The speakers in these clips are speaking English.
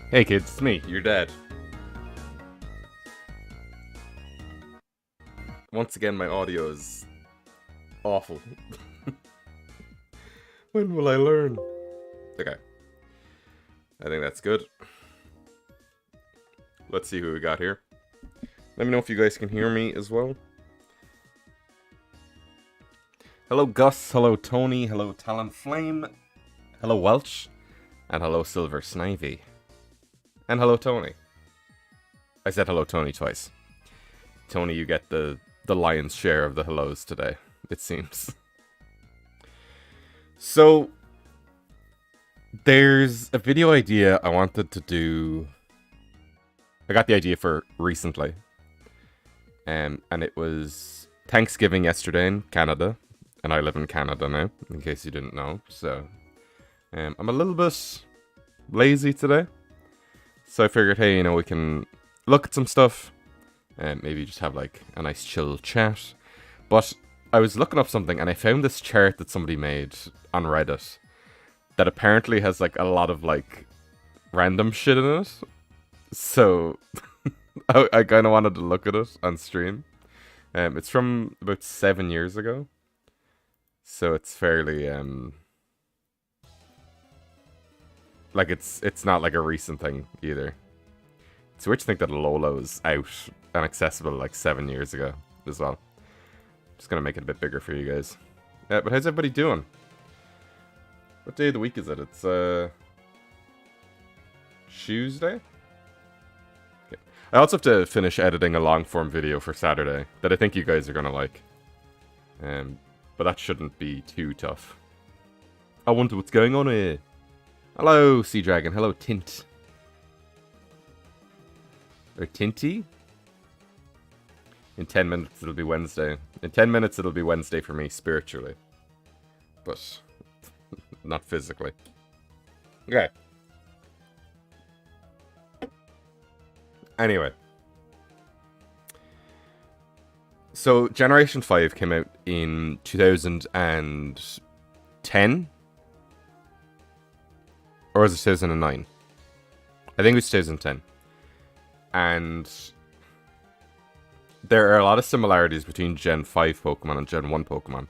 Hey kids, it's me, your dad. Once again, my audio is awful. When will I learn? Okay, I think that's good. Let's see who we got here. Let me know if you guys can hear me as well. Hello Gus, hello Tony, hello Talonflame, hello Welch, and hello Silver Snivy. And hello Tony. I said hello Tony twice. Tony, you get the lion's share of the hellos today, it seems. So, there's a video idea I wanted to do. I got the idea for recently. And it was Thanksgiving yesterday in Canada. And I live in Canada now, in case you didn't know. So, I'm a little bit lazy today. So I figured, hey, we can look at some stuff. And maybe just have like a nice chill chat. But I was looking up something and I found this chart that somebody made on Reddit that apparently has like a lot of like random shit in it. So I kind of wanted to look at it on stream. It's from about 7 years ago. So it's fairly like it's not like a recent thing either. It's weird to think that Lola was out and accessible like 7 years ago as well. Just gonna make it a bit bigger for you guys. But how's everybody doing? What day of the week is it? It's Tuesday? Okay. I also have to finish editing a long form video for Saturday that I think you guys are gonna like. But that shouldn't be too tough. I wonder what's going on here. Hello, Sea Dragon. Hello, Tint. Or Tinty? In 10 minutes it'll be Wednesday. In 10 minutes it'll be Wednesday for me, spiritually. But not physically. Okay. Anyway. So, Generation 5 came out in 2010? Or was it 2009? I think it was 2010. And there are a lot of similarities between Gen 5 Pokemon and Gen 1 Pokemon.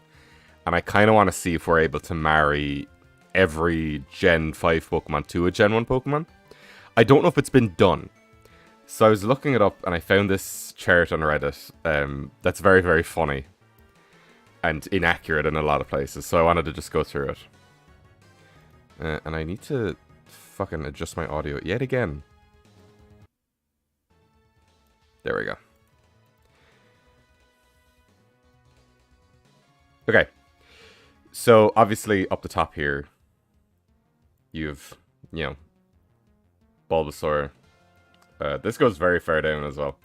And I kind of want to see if we're able to marry every Gen 5 Pokemon to a Gen 1 Pokemon. I don't know if it's been done. So I was looking it up and I found this chart on Reddit that's very, very funny. And inaccurate in a lot of places. So I wanted to just go through it. And I need to fucking adjust my audio yet again. There we go. Okay. So, obviously, up the top here, you've, Bulbasaur. This goes very far down as well.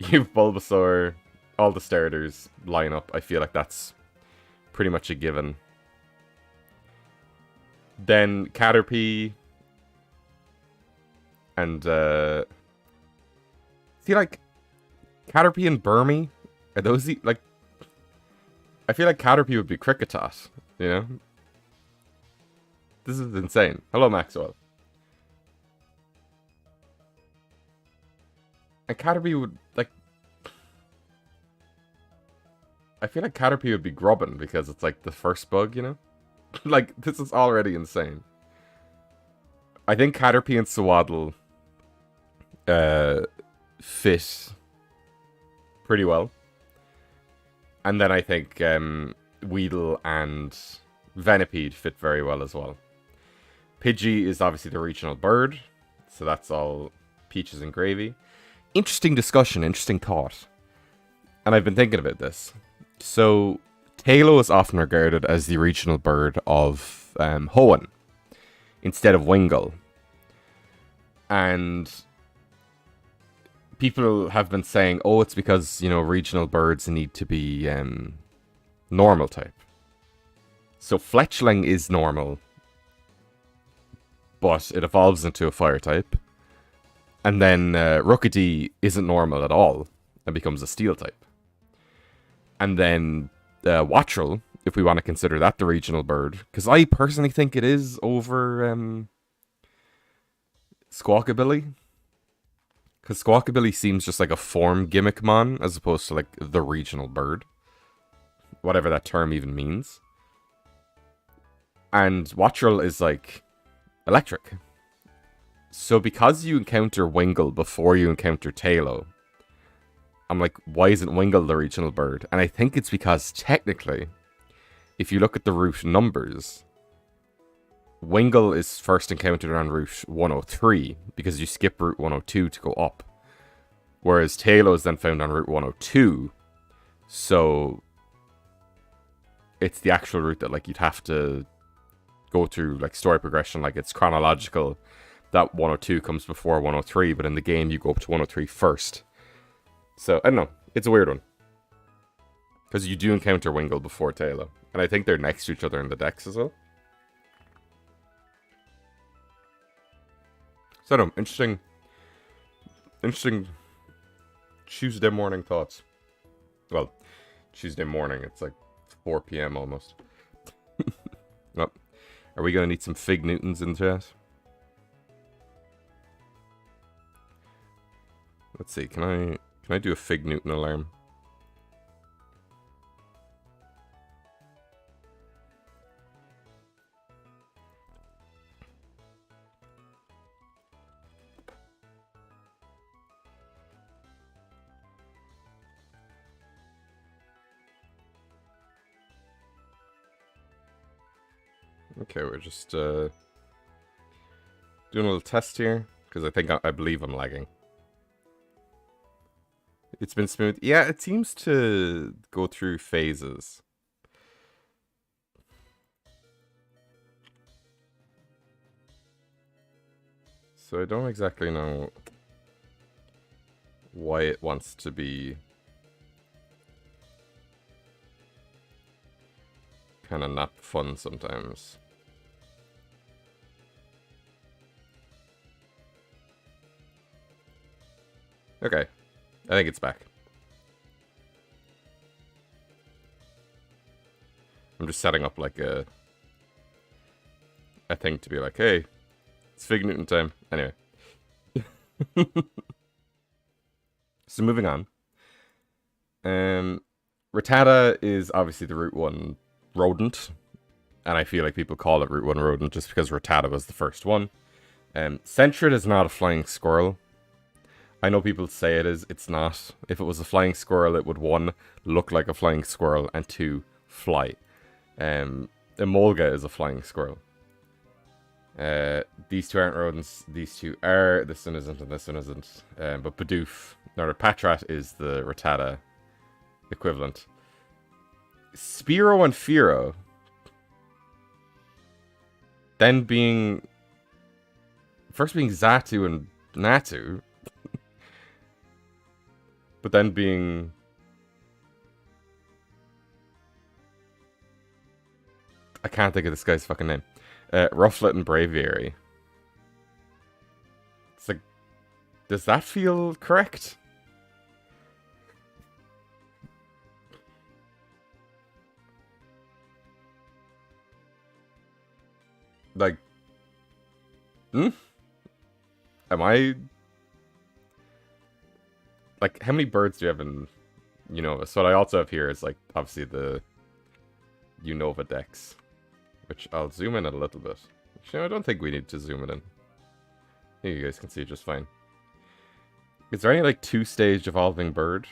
You've Bulbasaur, all the starters line up. I feel like that's pretty much a given. Then Caterpie. And, see, like, Caterpie and Burmy, are those like? I feel like Caterpie would be Kricketot, This is insane. Hello, Maxwell. And Caterpie would like. I feel like Caterpie would be Grubbin because it's like the first bug, Like this is already insane. I think Caterpie and Swaddle fit pretty well. And then I think Weedle and Venipede fit very well as well. Pidgey is obviously the regional bird. So that's all peaches and gravy. Interesting discussion, interesting thought. And I've been thinking about this. So, Tailo is often regarded as the regional bird of Hoenn instead of Wingull. And people have been saying, oh, it's because, regional birds need to be normal type. So Fletchling is normal, but it evolves into a fire type. And then Rookidee isn't normal at all and becomes a steel type. And then Wattrel, if we want to consider that the regional bird, because I personally think it is over Squawkabilly? Because Squawkabilly seems just like a form gimmick mon, as opposed to like the regional bird. Whatever that term even means. And Wattrel is like electric. So because you encounter Wingull before you encounter Tailo, I'm like, why isn't Wingull the regional bird? And I think it's because technically, if you look at the route numbers, Wingull is first encountered on Route 103 because you skip Route 102 to go up. Whereas Tailo is then found on Route 102. So it's the actual route that like you'd have to go through like story progression, like it's chronological. That 102 comes before 103, but in the game you go up to 103 first. So, I don't know. It's a weird one. Because you do encounter Wingull before Tailo. And I think they're next to each other in the decks as well. So, I don't know. Interesting Tuesday morning thoughts. Well, Tuesday morning. It's like 4 p.m. almost. Well, are we going to need some Fig Newtons in chat? Let's see. Can I do a Fig Newton alarm? Okay, we're just doing a little test here because I believe I'm lagging. It's been smooth. Yeah, it seems to go through phases. So I don't exactly know why it wants to be kind of not fun sometimes. Okay. I think it's back. I'm just setting up like a thing to be like, hey, it's Fig Newton time. Anyway. So moving on. Rattata is obviously the Route 1 rodent. And I feel like people call it Route 1 rodent just because Rattata was the first one. Sentret is not a flying squirrel. I know people say it is. It's not. If it was a flying squirrel, it would 1, look like a flying squirrel, and 2, fly. Emolga is a flying squirrel. These two aren't rodents. These two are. This one isn't, and this one isn't. But Bidoof, no, Patrat is the Rattata equivalent. Spearow and Fearow. Then being... First being Xatu and Natu. But then being... I can't think of this guy's fucking name. Rufflet and Braviary. It's like... Does that feel correct? Like... Am I... Like, how many birds do you have in Unova? So what I also have here is, like, obviously the Unova decks. Which I'll zoom in a little bit. Actually, I don't think we need to zoom it in. I think you guys can see it just fine. Is there any, like, 2-stage evolving bird?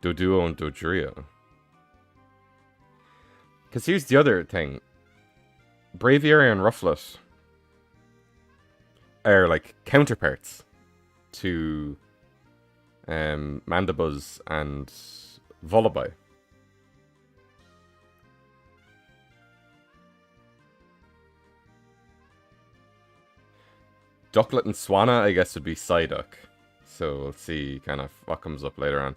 Doduo and Dodrio. Because here's the other thing. Braviary and Rufflet are like counterparts to Mandibuzz and Vullaby. Ducklet and Swanna, I guess, would be Psyduck. So we'll see kind of what comes up later on.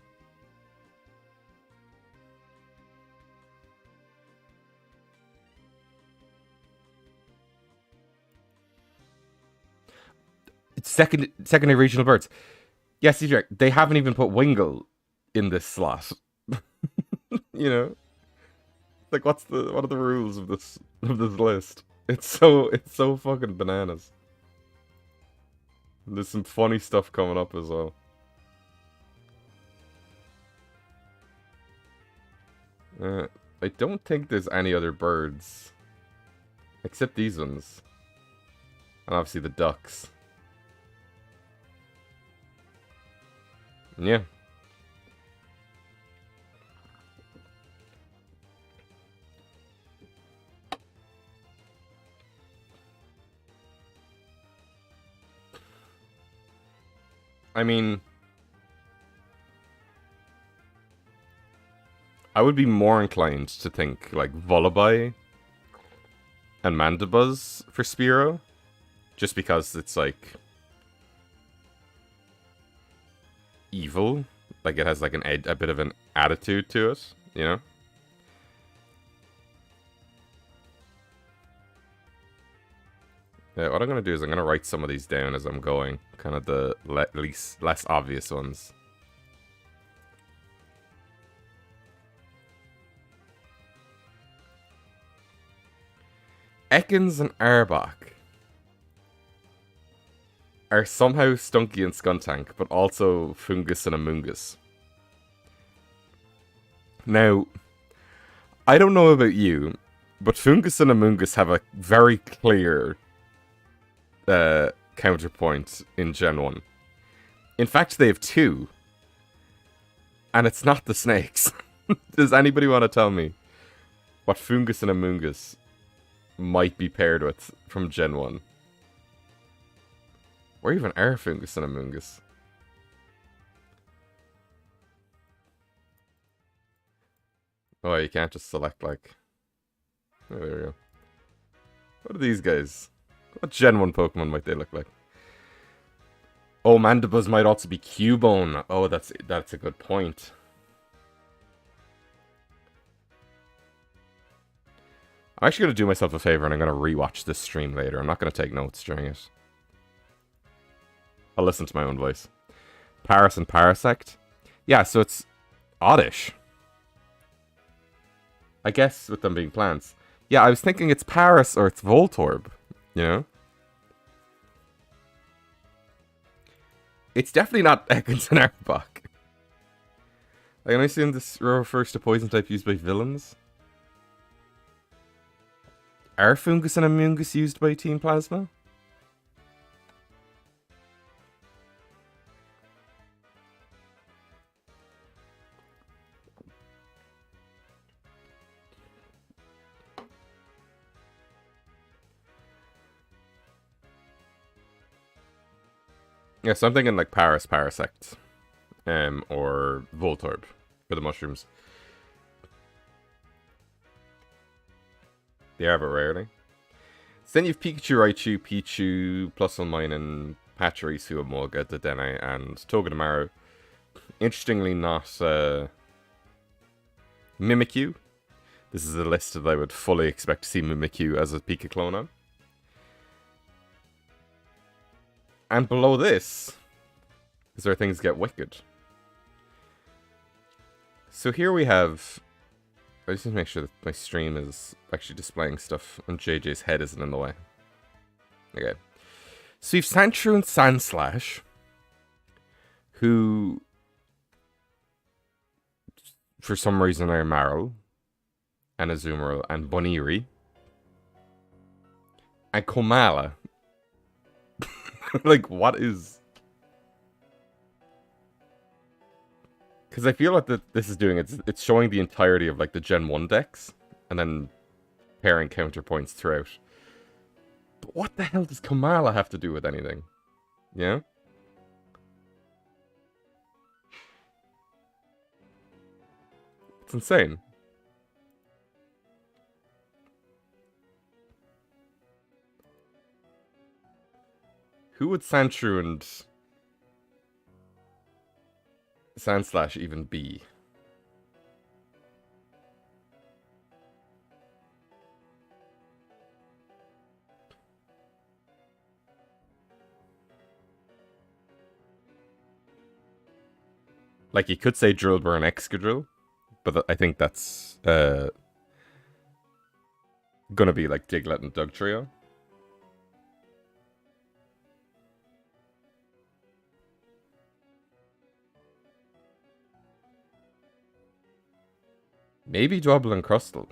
Secondary regional birds. Yes, you're right. They haven't even put Wingull in this slot. You know, like what are the rules of this list? It's so fucking bananas. There's some funny stuff coming up as well. I don't think there's any other birds. Except these ones. And obviously the ducks. Yeah. I mean, I would be more inclined to think like Volibey and Mandibuzz for Spearow. Just because it's like evil. Like it has like a bit of an attitude to it, you know? Yeah, what I'm gonna do is I'm gonna write some of these down as I'm going. Kind of the less obvious ones. Ekans and Arbok are somehow Stunky and Skuntank, but also Fungus and Amoonguss. Now, I don't know about you, but Fungus and Amoonguss have a very clear counterpoint in Gen 1. In fact, they have two. And it's not the snakes. Does anybody want to tell me what Fungus and Amoonguss might be paired with from Gen 1? Or even are Fungus and Amoonguss? Oh, you can't just select, like... Oh, there we go. What are these guys? What Gen 1 Pokemon might they look like? Oh, Mandibuzz might also be Cubone. Oh, that's a good point. I'm actually going to do myself a favor and I'm going to rewatch this stream later. I'm not going to take notes during it. I'll listen to my own voice. Paras and Parasect? Yeah, so it's Oddish. I guess with them being plants. Yeah, I was thinking it's Paras or it's Voltorb. You know? It's definitely not Ekans and Arbok. Like, am I seeing this refers to poison type used by villains? Are Fungus and Amoonguss used by Team Plasma? Yeah, so I'm thinking like Parasect. Or Voltorb for the mushrooms. They are, but rarely. So then you've Pikachu, Raichu, Pichu, Plusle Mine, and Pachirisu, Emolga, Dedenne, and Togedemaru. Interestingly, not Mimikyu. This is a list that I would fully expect to see Mimikyu as a Pika clone on. And below this is where things get wicked. So here we have... I just need to make sure that my stream is actually displaying stuff and JJ's head isn't in the way. Okay. So you've Sandshrew and Sandslash, who, for some reason, are Marill, and Azumarill, and Boniri, and Komala. Like, what is... Because I feel like this is doing, it's showing the entirety of, like, the Gen 1 decks, and then pairing counterpoints throughout. But what the hell does Komala have to do with anything? Yeah? It's insane. Who would Sandshrew and Sandslash even be? Like, you could say Drillbur and Excadrill, but I think that's gonna be like Diglett and Dugtrio. Maybe Dwebble and Crustle.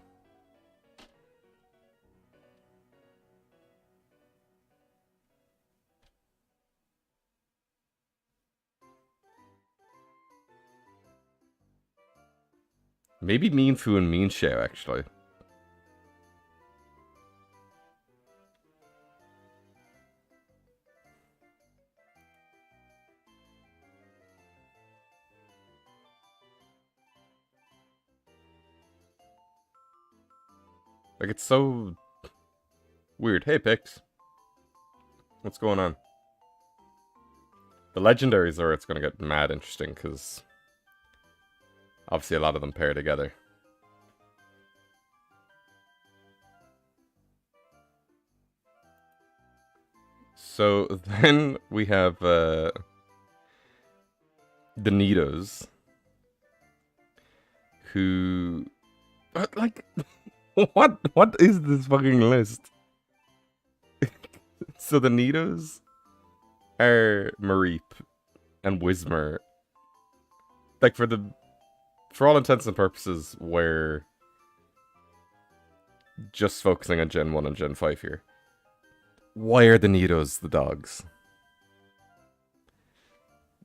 Maybe Meanfu and Meanshao, actually. Like, it's so weird. Hey, Pix. What's going on? The legendaries are it's gonna get mad interesting, because obviously a lot of them pair together. So then we have the Nidos, who, like, what is this fucking list? So the Nidos are Mareep and Whismur. Like, for all intents and purposes, we're just focusing on Gen 1 and Gen 5 here. Why are the Nidos the dogs?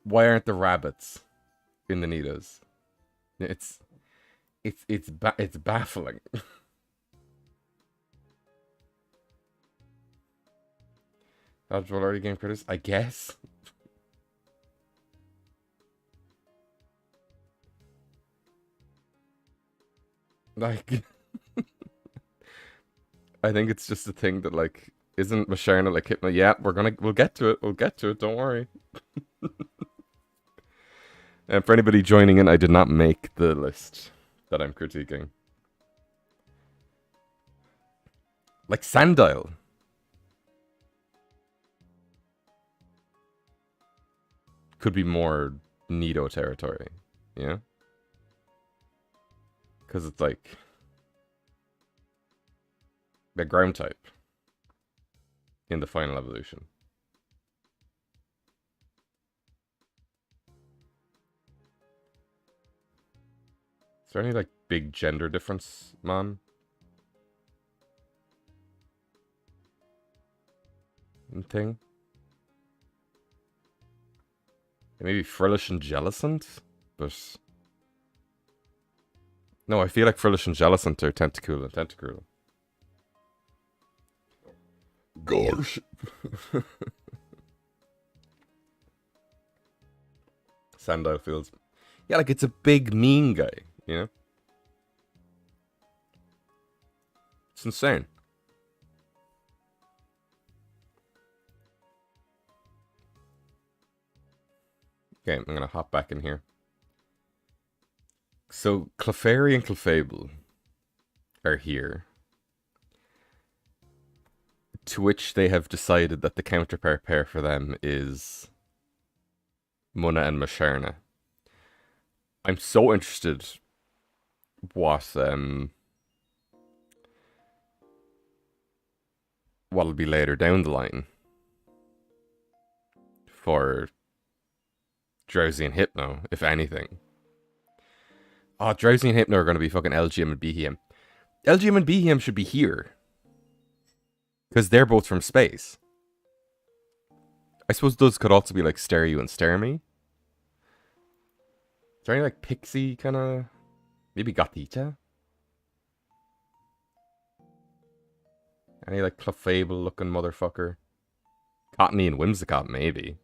Why aren't the rabbits in the Nidos? It's baffling. Dodgeball already game critters? I guess. Like, I think it's just a thing that, like, isn't Musharna like Hypno? Yeah, we'll get to it. We'll get to it. Don't worry. And for anybody joining in, I did not make the list that I'm critiquing. Like Sandile. Could be more Nido territory, yeah? Because it's like the ground type in the final evolution. Is there any like big gender difference, man? Thing? Maybe Frillish and Jellicent? But no, I feel like Frillish and Jellicent are Tentacool and Tentacruel. Gosh. Sandile feels... Yeah, like it's a big mean guy, you know? It's insane. Okay, I'm gonna hop back in here. So, Clefairy and Clefable are here. To which they have decided that the counterpart pair for them is Munna and Musharna. I'm so interested what'll be later down the line for Drowsy and Hypno, if anything. Oh, Drowsy and Hypno are going to be fucking LGM and Behem. LGM and Behem should be here. Because they're both from space. I suppose those could also be like Staryu and Starmie. Is there any like Pixie kind of... Maybe Gothita? Any like Clefable looking motherfucker? Cottony and Whimsicott, maybe.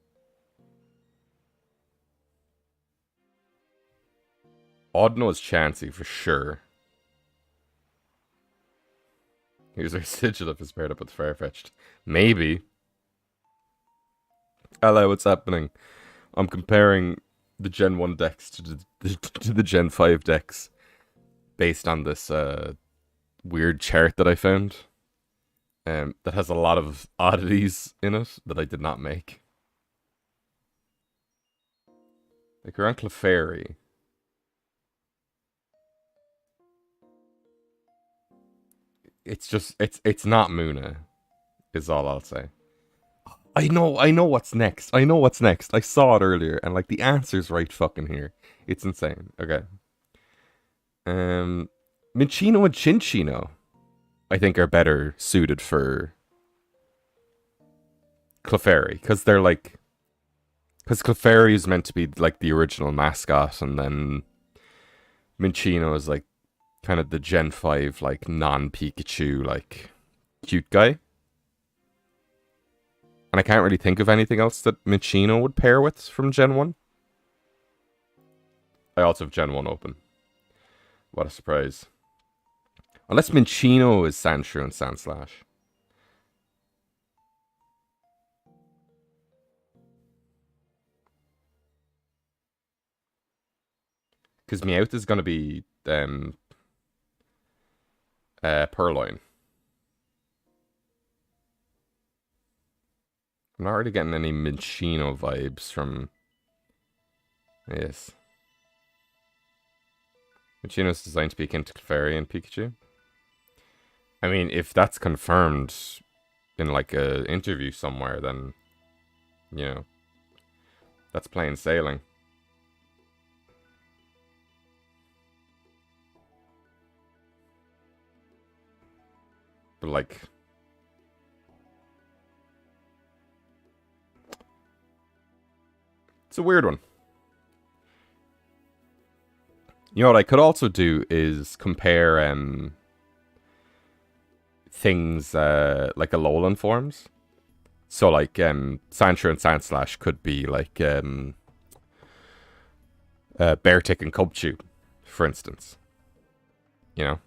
Audino is Chansey for sure. Here's our Sigilyph is paired up with Farfetch'd. Maybe. Hello, what's happening? I'm comparing the Gen 1 decks to the Gen 5 decks based on this weird chart that I found. That has a lot of oddities in it that I did not make. Like around it's not Muna, is all I'll say. I know what's next. I know what's next. I saw it earlier, and like the answer's right fucking here. It's insane. Okay. Minccino and Cinccino, I think, are better suited for Clefairy, because they're like, because Clefairy is meant to be like the original mascot, and then Minccino is like kind of the Gen 5 like non-Pikachu like cute guy. And I can't really think of anything else that Minccino would pair with from Gen 1. I also have Gen 1 open. What a surprise. Unless Minccino is Sandshrew and Sandslash. Because Meowth is going to be Purloin. I'm not really getting any Minccino vibes from this. Minccino's designed to be akin to Clefairy and Pikachu. I mean, if that's confirmed in like a interview somewhere, then, you know, that's plain sailing. But like, it's a weird one. You know what I could also do is compare things like Alolan forms. So like Sandshrew and Sandslash could be like Beartic and Cubchoo, for instance. You know?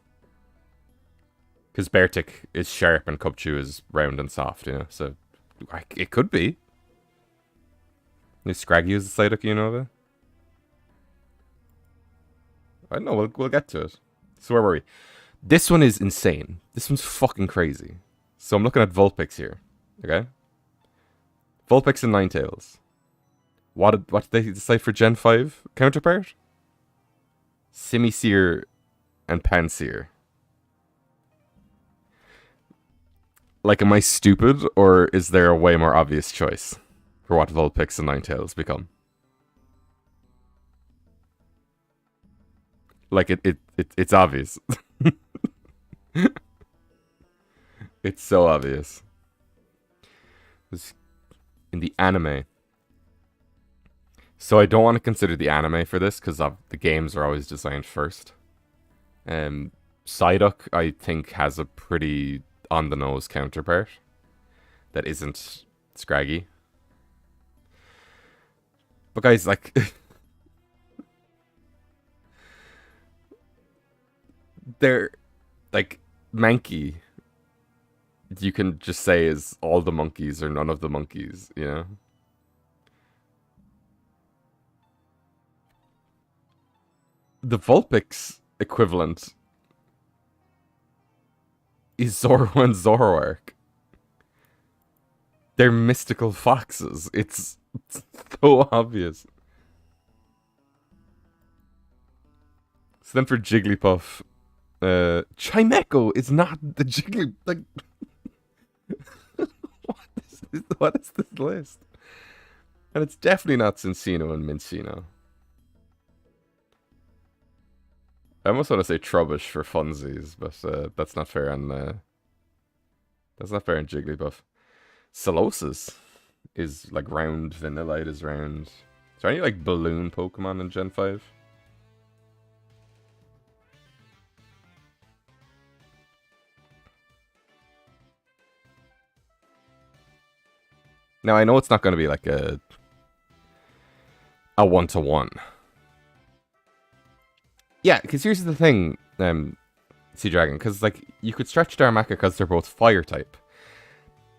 Because Beartic is sharp and Cubchoo is round and soft, you know? So it could be. Is Scraggy is the Psyduck Unova? I don't know, we'll get to it. So where were we? This one is insane. This one's fucking crazy. So I'm looking at Vulpix here. Okay? Vulpix and Ninetales. What did they decide for Gen 5 counterpart? Simisear and Pansear. Like, am I stupid, or is there a way more obvious choice for what Vulpix and Ninetales become? Like, it's obvious. It's so obvious. It's in the anime. So I don't want to consider the anime for this, because the games are always designed first. Psyduck, I think, has a pretty on-the-nose counterpart that isn't Scraggy. But guys, like... they're... Like, Mankey, you can just say is all the monkeys or none of the monkeys, you know? The Vulpix equivalent is Zoro and Zoroark. They're mystical foxes. It's so obvious. So then for Jigglypuff, Chimecho is not the Jiggly... Like... what is this list? And it's definitely not Cinccino and Minccino. I almost want to say Trubbish for funsies, but that's not fair on that's not fair on Jigglypuff. Solosis is like round, Vanillite is round. Is there any like balloon Pokemon in Gen 5? Now I know it's not going to be like a one-to-one. Yeah, because here's the thing, Sea Dragon, because like you could stretch Darumaka because they're both fire type,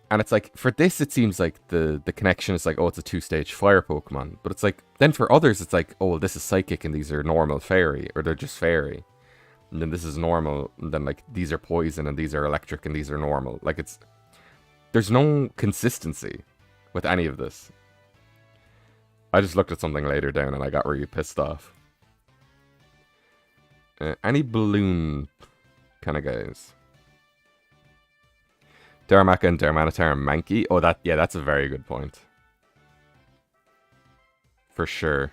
and it's like for this it seems like the connection is like, oh, it's a 2-stage fire Pokemon, but it's like then for others it's like, oh, well, this is psychic and these are normal fairy, or they're just fairy, and then this is normal, and then like these are poison and these are electric and these are normal. Like there's no consistency with any of this. I just looked at something later down and I got really pissed off. Any balloon kind of guys? Darumaka and Darmanitar and Mankey. Oh, that's a very good point. For sure.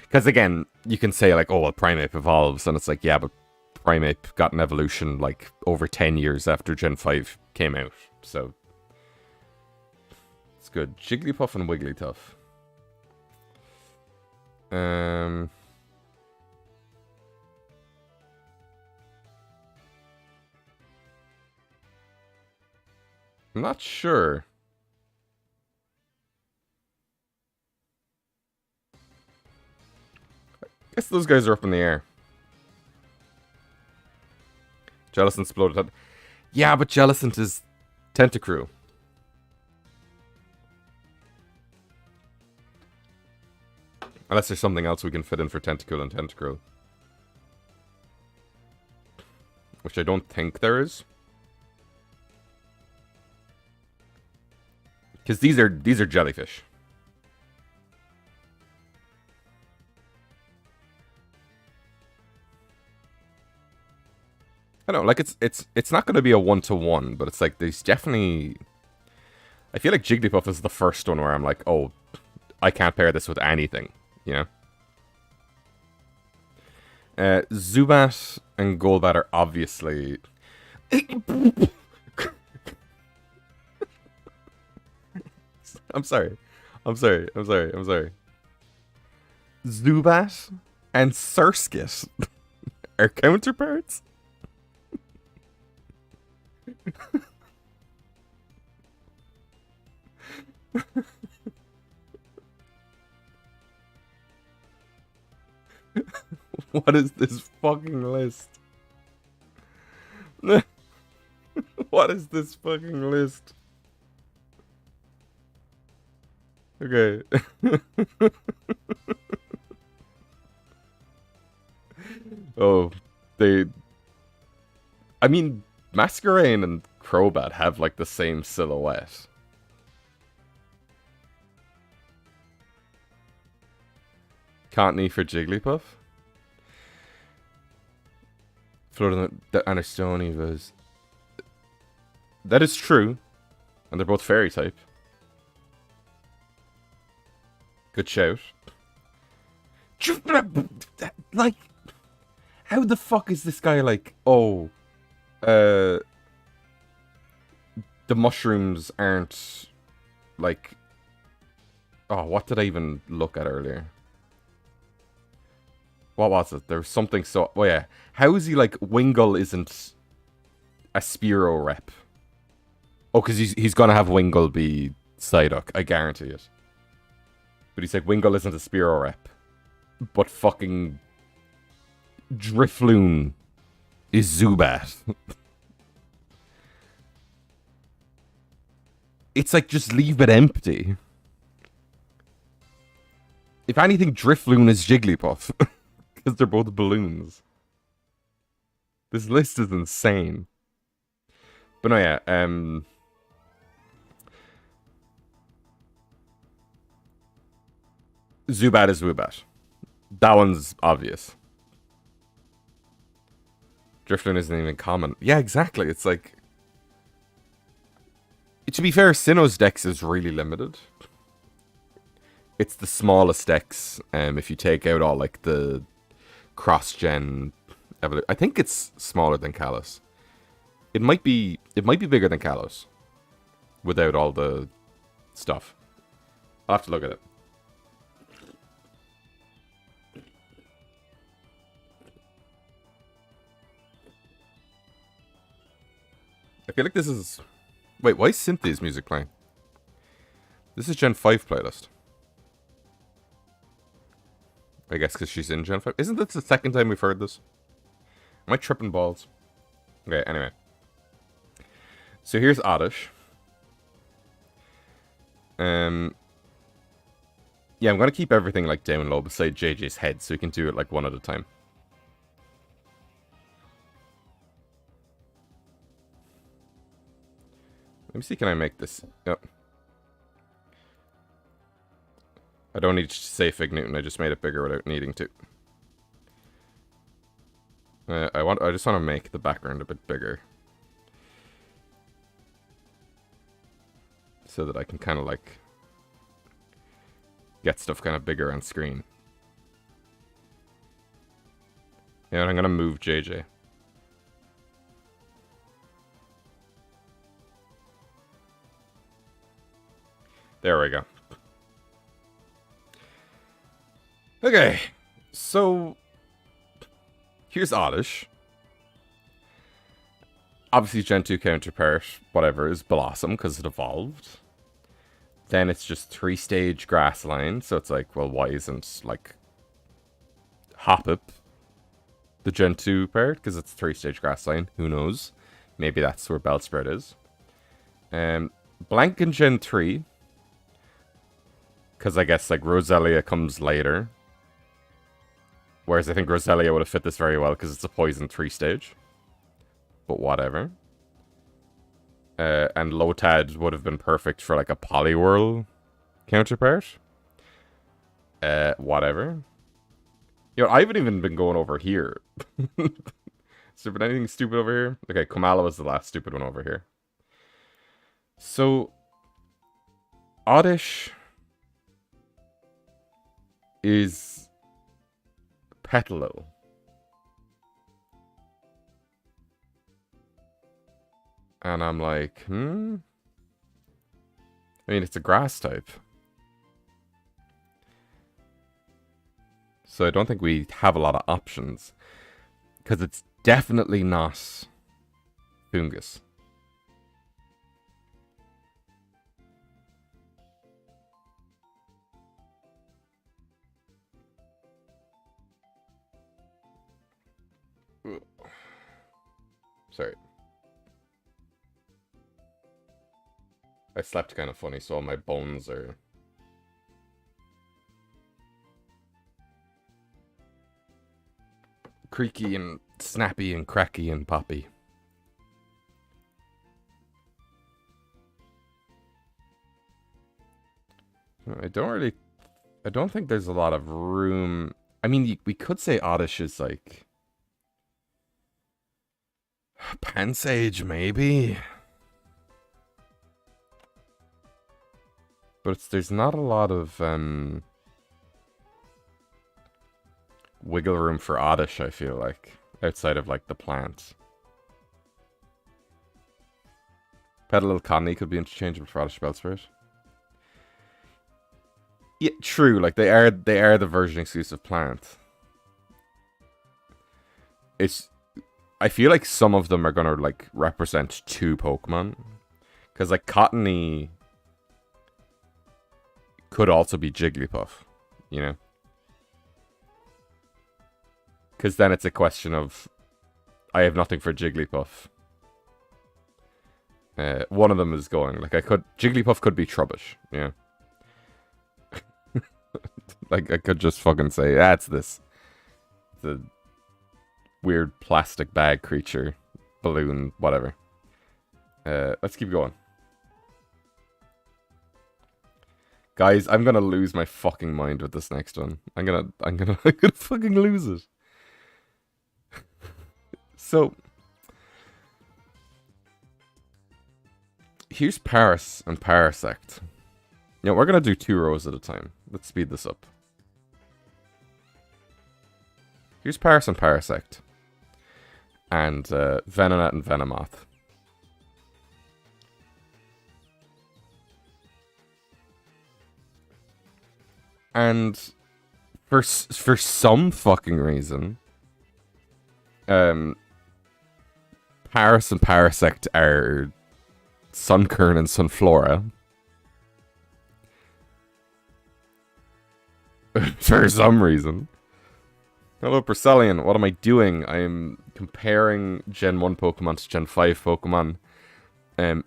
Because again, you can say like, oh, well, Primeape evolves, and it's like, yeah, but Primeape got an evolution like over 10 years after Gen 5 came out. So it's good. Jigglypuff and Wigglytuff. I'm not sure. I guess those guys are up in the air. Jellicent exploded. Yeah, but Jellicent is Tentacruel. Unless there's something else we can fit in for Tentacool and Tentacruel. Which I don't think there is. Because these are jellyfish. I don't know, like it's not gonna be a 1-to-1, but it's like there's definitely. I feel like Jigglypuff is the first one where I'm like, oh, I can't pair this with anything. You know? Zubat and Golbat are obviously... I'm sorry. Zubat and Surskit are counterparts? What is this fucking list? What is this fucking list? Okay. Oh, I mean, Masquerain and Crobat have like the same silhouette. Contney for Jigglypuff. Floating the Anastoni was. That is true. And they're both fairy type. Good shout. Like, how the fuck is this guy like, oh, the mushrooms aren't, like, oh, what did I even look at earlier? What was it? There was something so, oh yeah. How is he like, Wingull isn't a Spearow rep? Oh, because he's gonna have Wingull be Psyduck, I guarantee it. But he's like, Wingull isn't a Spearow rep. But fucking Drifloon is Zubat. It's like, just leave it empty. If anything, Drifloon is Jigglypuff. Because they're both balloons. This list is insane. But no, yeah, Zubat is Zubat. That one's obvious. Drifloon isn't even common. Yeah, exactly. It's like... To be fair, Sinnoh's dex is really limited. It's the smallest dex, if you take out all, like, the cross-gen... I think it's smaller than Kalos. It might be bigger than Kalos. Without all the stuff. I'll have to look at it. I feel like this is... Wait, why is Cynthia's music playing? This is Gen 5 playlist. I guess because she's in Gen 5. Isn't this the second time we've heard this? Am I tripping balls? Okay, anyway. So here's Oddish. Yeah, I'm going to keep everything like down low beside JJ's head so we can do it like one at a time. Let me see, can I make this? Yep. I don't need to say Fig Newton, I just made it bigger without needing to. I just want to make the background a bit bigger. so that I can kind of like get stuff kind of bigger on screen. Yeah, I'm gonna move JJ. There we go. Okay, so here's Oddish. Obviously, Gen 2 counterpart, whatever, is Blossom because it evolved. Then it's just 3-stage Grassline, so it's like, well, why isn't, like, Hoppip the Gen 2 part? Because it's 3-stage Grassline, who knows? Maybe that's where Bellsprout is. Blank in Gen 3, because I guess, like, Roselia comes later. Whereas I think Roselia would have fit this very well because it's a poison 3-stage. But whatever. And Lotad would have been perfect for like a Poliwhirl counterpart. Whatever. You know, I haven't even been going over here. Has there been anything stupid over here? Okay, Komala was the last stupid one over here. So, Oddish is Petalil. And I'm like, I mean, it's a grass type. So I don't think we have a lot of options. Because it's definitely not Fungus. Sorry. I slept kind of funny, so all my bones are... creaky and snappy and cracky and poppy. I don't think there's a lot of room. I mean, we could say Oddish is like... Pansage, maybe? But there's not a lot of wiggle room for Oddish, I feel like, outside of like the plant. Petalil Connie could be interchangeable for Oddish Bellsprout. Yeah, true. Like they are the version exclusive plant. I feel like some of them are gonna like represent 2 Pokemon, because like Cottony could also be Jigglypuff, you know? Because then it's a question of, I have nothing for Jigglypuff. One of them is going, like, Jigglypuff could be Trubbish, yeah. Like, I could just fucking say, it's this. The weird plastic bag creature, balloon, whatever. Let's keep going. Guys, I'm gonna lose my fucking mind with this next one. I'm gonna fucking lose it. So, here's Paras and Parasect. You know, we're gonna do 2 rows at a time. Let's speed this up. Here's Paras and Parasect. And Venonat and Venomoth. And for some fucking reason, Paras and Parasect are Sunkern and Sunflora. For some reason. Hello, Percelian. What am I doing? I am comparing Gen 1 Pokemon to Gen 5 Pokemon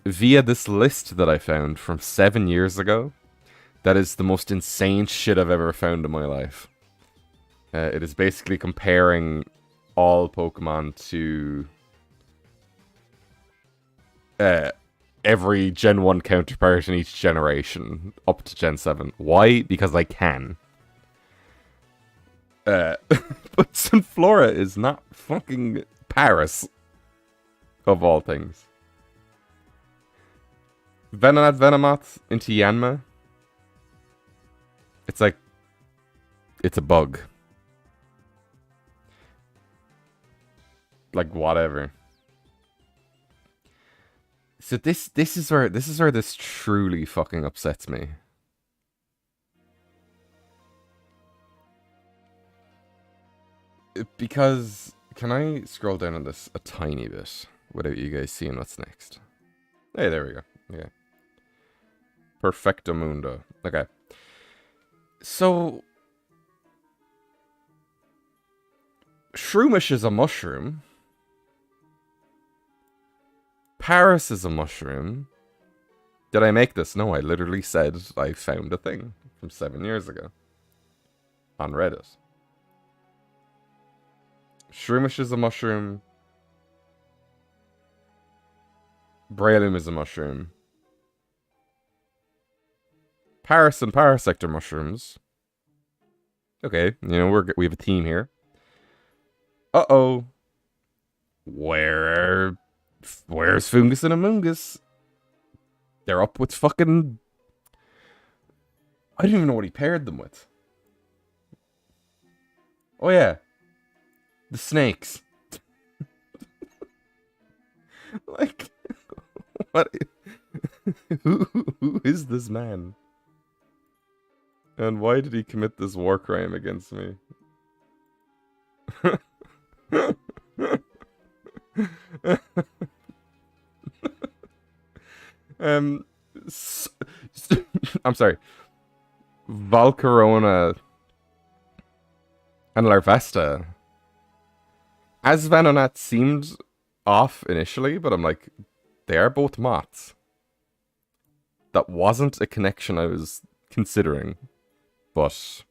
via this list that I found from 7 years ago. That is the most insane shit I've ever found in my life. It is basically comparing all Pokemon to every Gen 1 counterpart in each generation up to Gen 7. Why? Because I can. But Sunflora is not fucking Paras, of all things. Venonat Venomoth into Yanma. It's like, it's a bug. Like, whatever. So this is where this truly fucking upsets me. Because, can I scroll down on this a tiny bit without you guys seeing what's next? Hey, there we go. Okay. Perfecto Mundo. Okay. So, Shroomish is a mushroom. Paris is a mushroom. Did I make this? No, I literally said I found a thing from 7 years ago. On Reddit. Shroomish is a mushroom. Breloom is a mushroom. Paris and Parasect are mushrooms. Okay, you know, we have a team here. Uh-oh. Where's Foongus and Amoongus? They're up with fucking... I don't even know what he paired them with. Oh yeah. The snakes. Like, what? Who is this man? And why did he commit this war crime against me? I'm sorry. Volcarona and Larvesta. As Venonat seemed off initially, but I'm like, they are both moths. That wasn't a connection I was considering, but...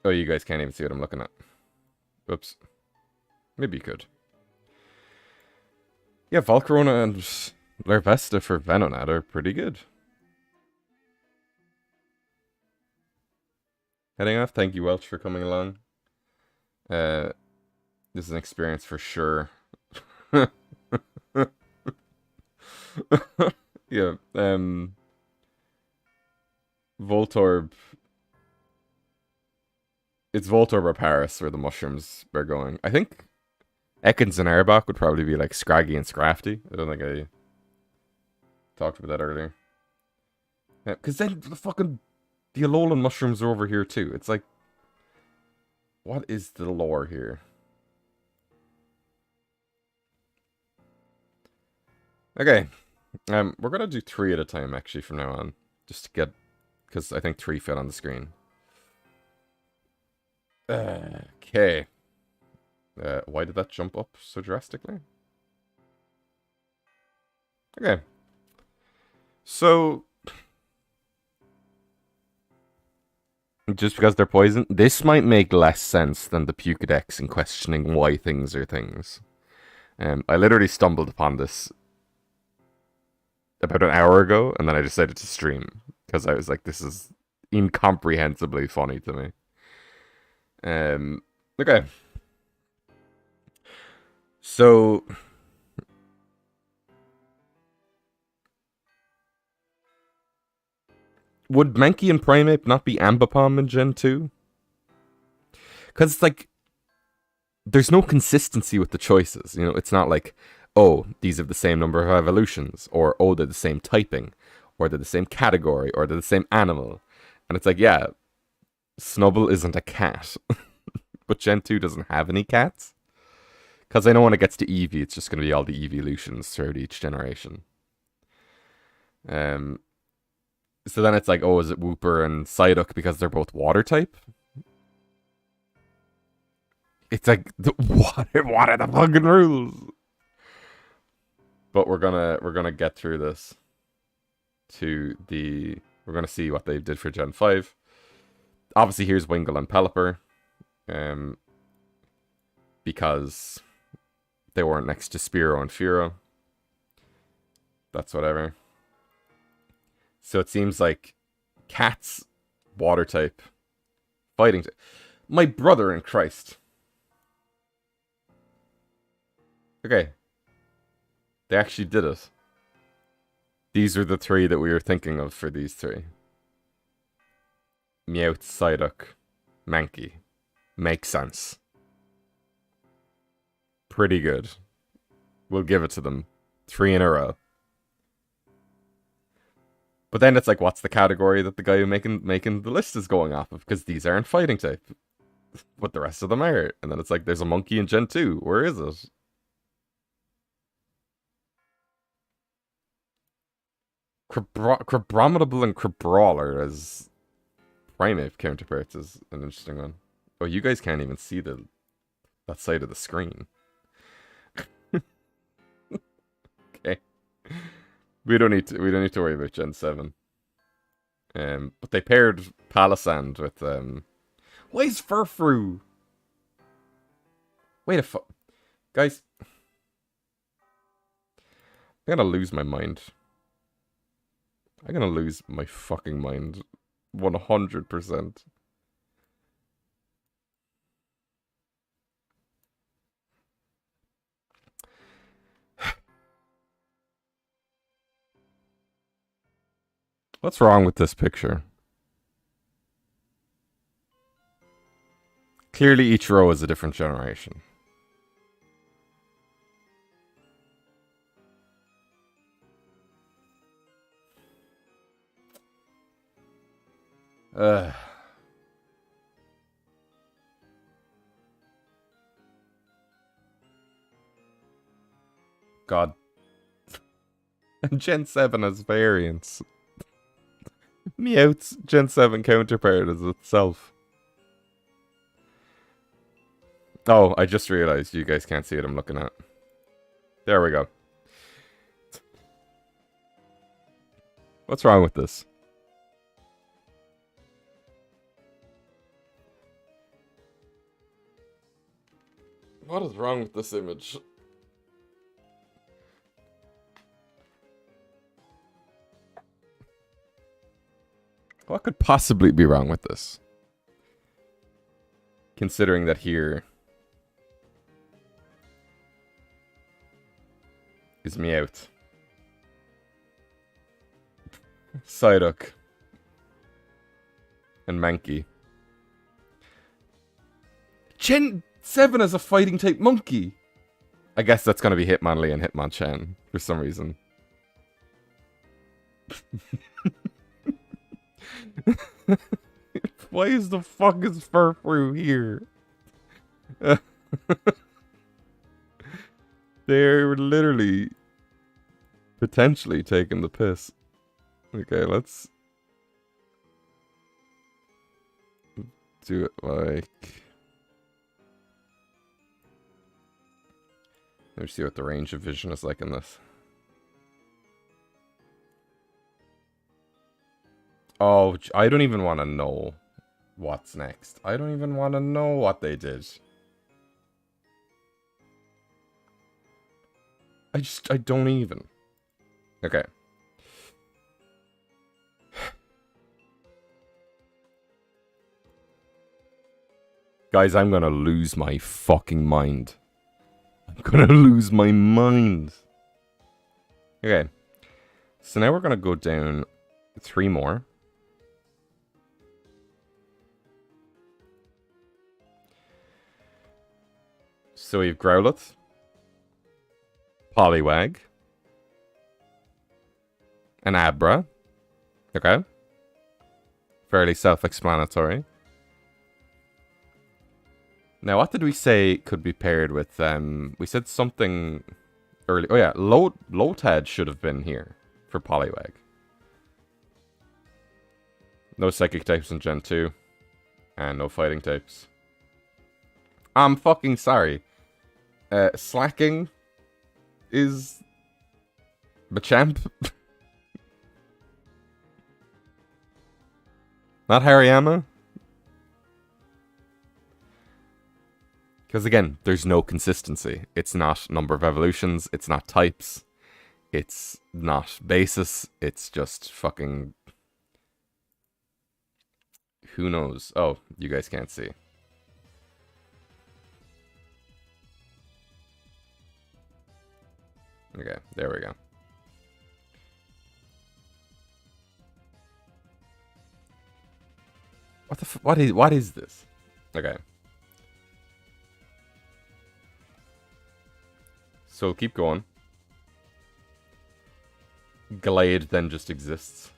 Oh, you guys can't even see what I'm looking at. Oops. Maybe you could. Yeah, Volcarona and Larvesta for Venonat are pretty good. Heading off, thank you Welch for coming along. This is an experience for sure. Yeah, Voltorb. It's Voltorb or Paris where the mushrooms are going. I think Ekans and Arbok would probably be like Scraggy and Scrafty. I don't think I talked about that earlier. Because then the Alolan mushrooms are over here too. It's like, what is the lore here? Okay. We're gonna do 3 at a time actually from now on. Just to get, because I think 3 fit on the screen. Okay. Why did that jump up so drastically? Okay. So, just because they're poison, this might make less sense than the Pukedex in questioning why things are things. I literally stumbled upon this about an hour ago, and then I decided to stream because I was like, this is incomprehensibly funny to me. Okay. So, would Mankey and Primeape not be Ambipom in Gen 2? Because it's like, there's no consistency with the choices. You know, it's not like, oh, these have the same number of evolutions, or oh, they're the same typing, or they're the same category, or they're the same animal. And it's like, yeah, Snubbull isn't a cat. But Gen 2 doesn't have any cats. Because I know when it gets to Eevee, it's just going to be all the evolutions throughout each generation. So then it's like, oh, is it Wooper and Psyduck because they're both water type? It's like, what are the fucking rules? But we're gonna get through this to the... We're gonna see what they did for Gen 5. Obviously, here's Wingull and Pelipper. Because they weren't next to Spearow and Fearow. That's whatever. So it seems like cats, water type, fighting type. My brother in Christ. Okay. They actually did it. These are the three that we were thinking of for these three. Meowth, Psyduck, Mankey. Makes sense. Pretty good. We'll give it to them. 3 in a row. But then it's like, what's the category that the guy who making the list is going off of? Because these aren't fighting type. But the rest of them are. And then it's like, there's a monkey in Gen 2. Where is it? Crabrominable and Crabrawler as Primeape counterparts is an interesting one. Oh, you guys can't even see that side of the screen. Okay. We don't need to worry about Gen 7. But they paired Palisand with why is Furfrou? Wait a fuck. Guys. I'm gonna lose my mind. I'm gonna lose my fucking mind. 100%. What's wrong with this picture? Clearly each row is a different generation. God. Gen 7 has variants. Meowth's Gen 7 counterpart is itself. Oh, I just realized you guys can't see what I'm looking at. There we go. What's wrong with this? What is wrong with this image? What could possibly be wrong with this? Considering that here is Meowth. Psyduck. And Mankey. Gen 7 as a fighting type monkey! I guess that's gonna be Hitmonlee and Hitmonchan for some reason. Why is the fuck is Furfrou here? They're literally potentially taking the piss. Okay, let's do it like... Let me see what the range of vision is like in this. Oh, I don't even want to know what's next. I don't even want to know what they did. I don't even. Okay. Guys, I'm gonna lose my fucking mind. I'm gonna lose my mind. Okay. So now we're gonna go down 3 more. So we have Growlithe, Poliwag, and Abra. Okay. Fairly self-explanatory. Now, what did we say could be paired with, we said something early. Oh yeah, Lotad should have been here for Poliwag. No psychic types in Gen 2. And no fighting types. I'm fucking sorry. Slacking is Machamp. Not Hariyama. Because again, there's no consistency. It's not number of evolutions. It's not types. It's not basis. It's just fucking... Who knows? Oh, you guys can't see. Okay, there we go. What is this? Okay. So keep going. Glade then just exists.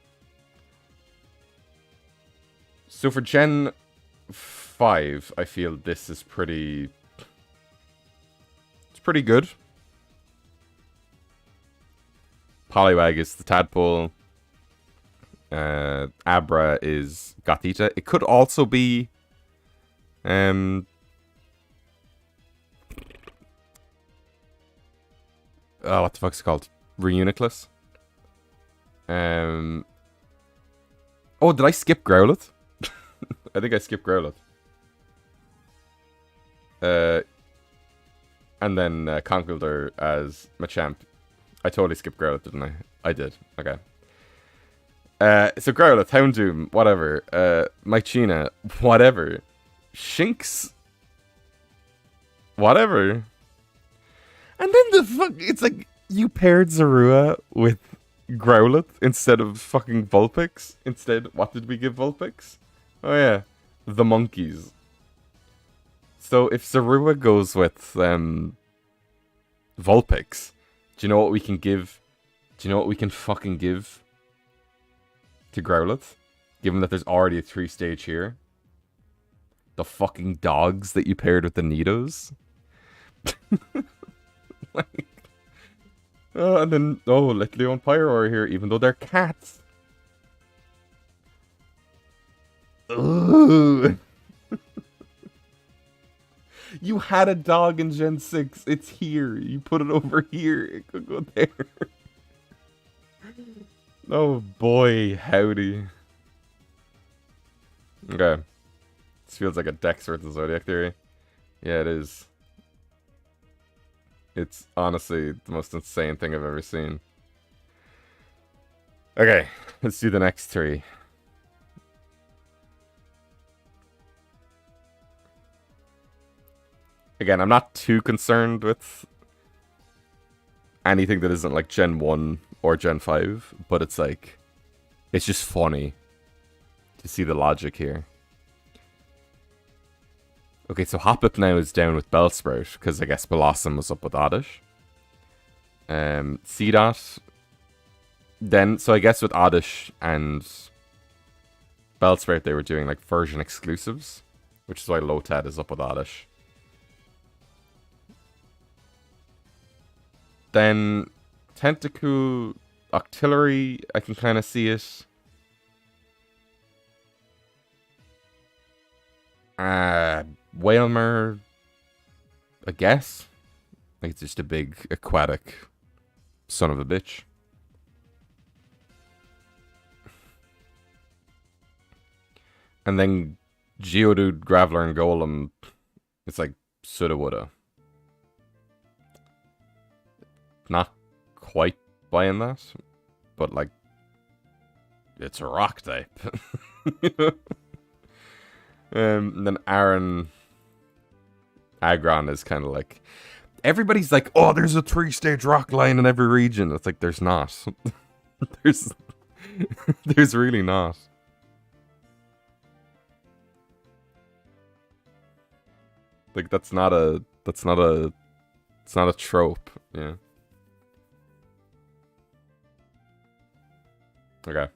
So for Gen 5, I feel this is pretty... It's pretty good. Poliwag is the tadpole. Abra is Gothita. It could also be... Oh, what the fuck's it called? Reuniclus. Oh, did I skip Growlithe? I think I skipped Growlithe. And then Conkeldurr as Machamp. I totally skipped Growlithe, didn't I? I did. Okay. So Growlithe, Houndoom, whatever. Mychina, whatever. Shinx, whatever. And then the fuck, it's like you paired Zorua with Growlithe instead of fucking Vulpix. Instead, what did we give Vulpix? Oh yeah, the monkeys. So if Zorua goes with Vulpix, do you know what we can give? Do you know what we can fucking give to Growlithe? Given that there's already a 3-stage here. The fucking dogs that you paired with the Nidos. Like, and then, Litleo and Pyro are here, even though they're cats. Ugh. You had a dog in Gen 6. It's here. You put it over here. It could go there. Oh boy, howdy. Okay. This feels like a Dex versus Zodiac theory. Yeah, it is. It's honestly the most insane thing I've ever seen. Okay, let's do the next 3. Again, I'm not too concerned with anything that isn't like Gen 1 or Gen 5, but it's like, it's just funny to see the logic here. Okay, so Hoppip now is down with Bellsprout, because I guess Blossom was up with Oddish. Seedot. Then, so I guess with Oddish and Bellsprout, they were doing like version exclusives, which is why Lotad is up with Oddish. Then Tentacool, Octillery, I can kind of see it. Wailmer, I guess. Like it's just a big aquatic son of a bitch. And then Geodude, Graveler, and Golem, it's like Sudowoodo. Not quite buying that, but like, it's a rock type. And then Aaron Aggron is kind of like, everybody's like, oh, there's a 3-stage rock line in every region. It's like, there's not. there's really not. Like, it's not a trope, yeah. Okay.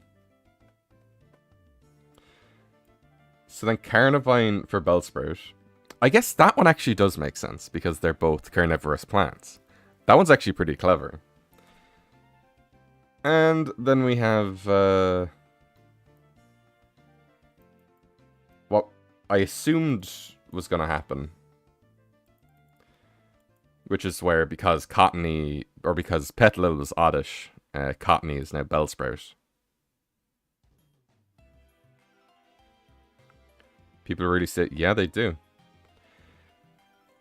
So then Carnivine for Bellsprout. I guess that one actually does make sense, because they're both carnivorous plants. That one's actually pretty clever. And then we have what I assumed was going to happen. Which is where, because Cottony, or because Petilil was Oddish, Cottony is now Bellsprout. People really say, yeah, they do.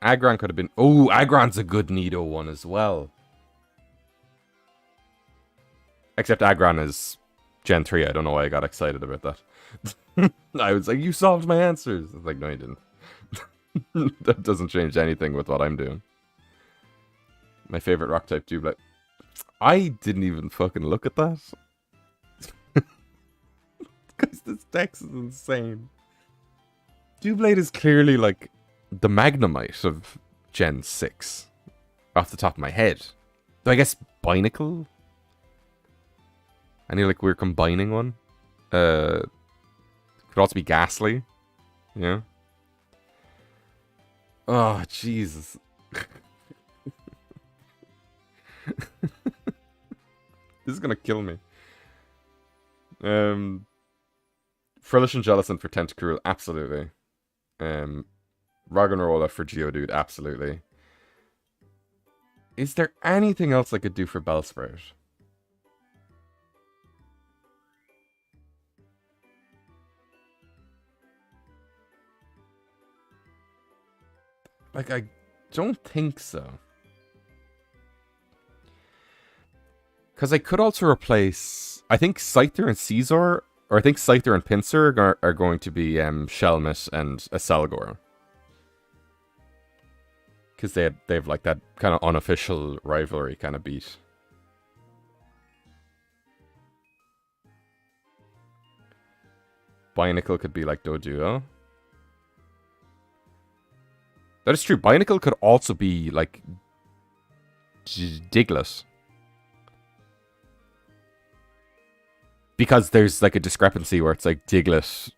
Aggron could have been... Oh, Aggron's a good Nido one as well. Except Aggron is Gen 3. I don't know why I got excited about that. I was like, you solved my answers. I was like, no, you didn't. That doesn't change anything with what I'm doing. My favorite rock type, Dewblade. I didn't even fucking look at that. Because this dex is insane. Doublade is clearly like the Magnemite of Gen 6. Off the top of my head. So I guess Binacle? Any like we're combining one? Could also be Ghastly. Yeah. Oh, Jesus. This is gonna kill me. Frillish and Jellicent for Tentacruel, absolutely. Roggenrola for Geodude, absolutely. Is there anything else I could do for Bellsprout? Like, I don't think so. Because I could also replace... I think Scyther and Caesar, or I think Scyther and Pinsir are going to be Shelmet and Aselgor. Because they have like that kind of unofficial rivalry kind of beat. Binacle could be like Doduo. That is true. Binacle could also be like Diglett. Because there's like a discrepancy where it's like Diglett,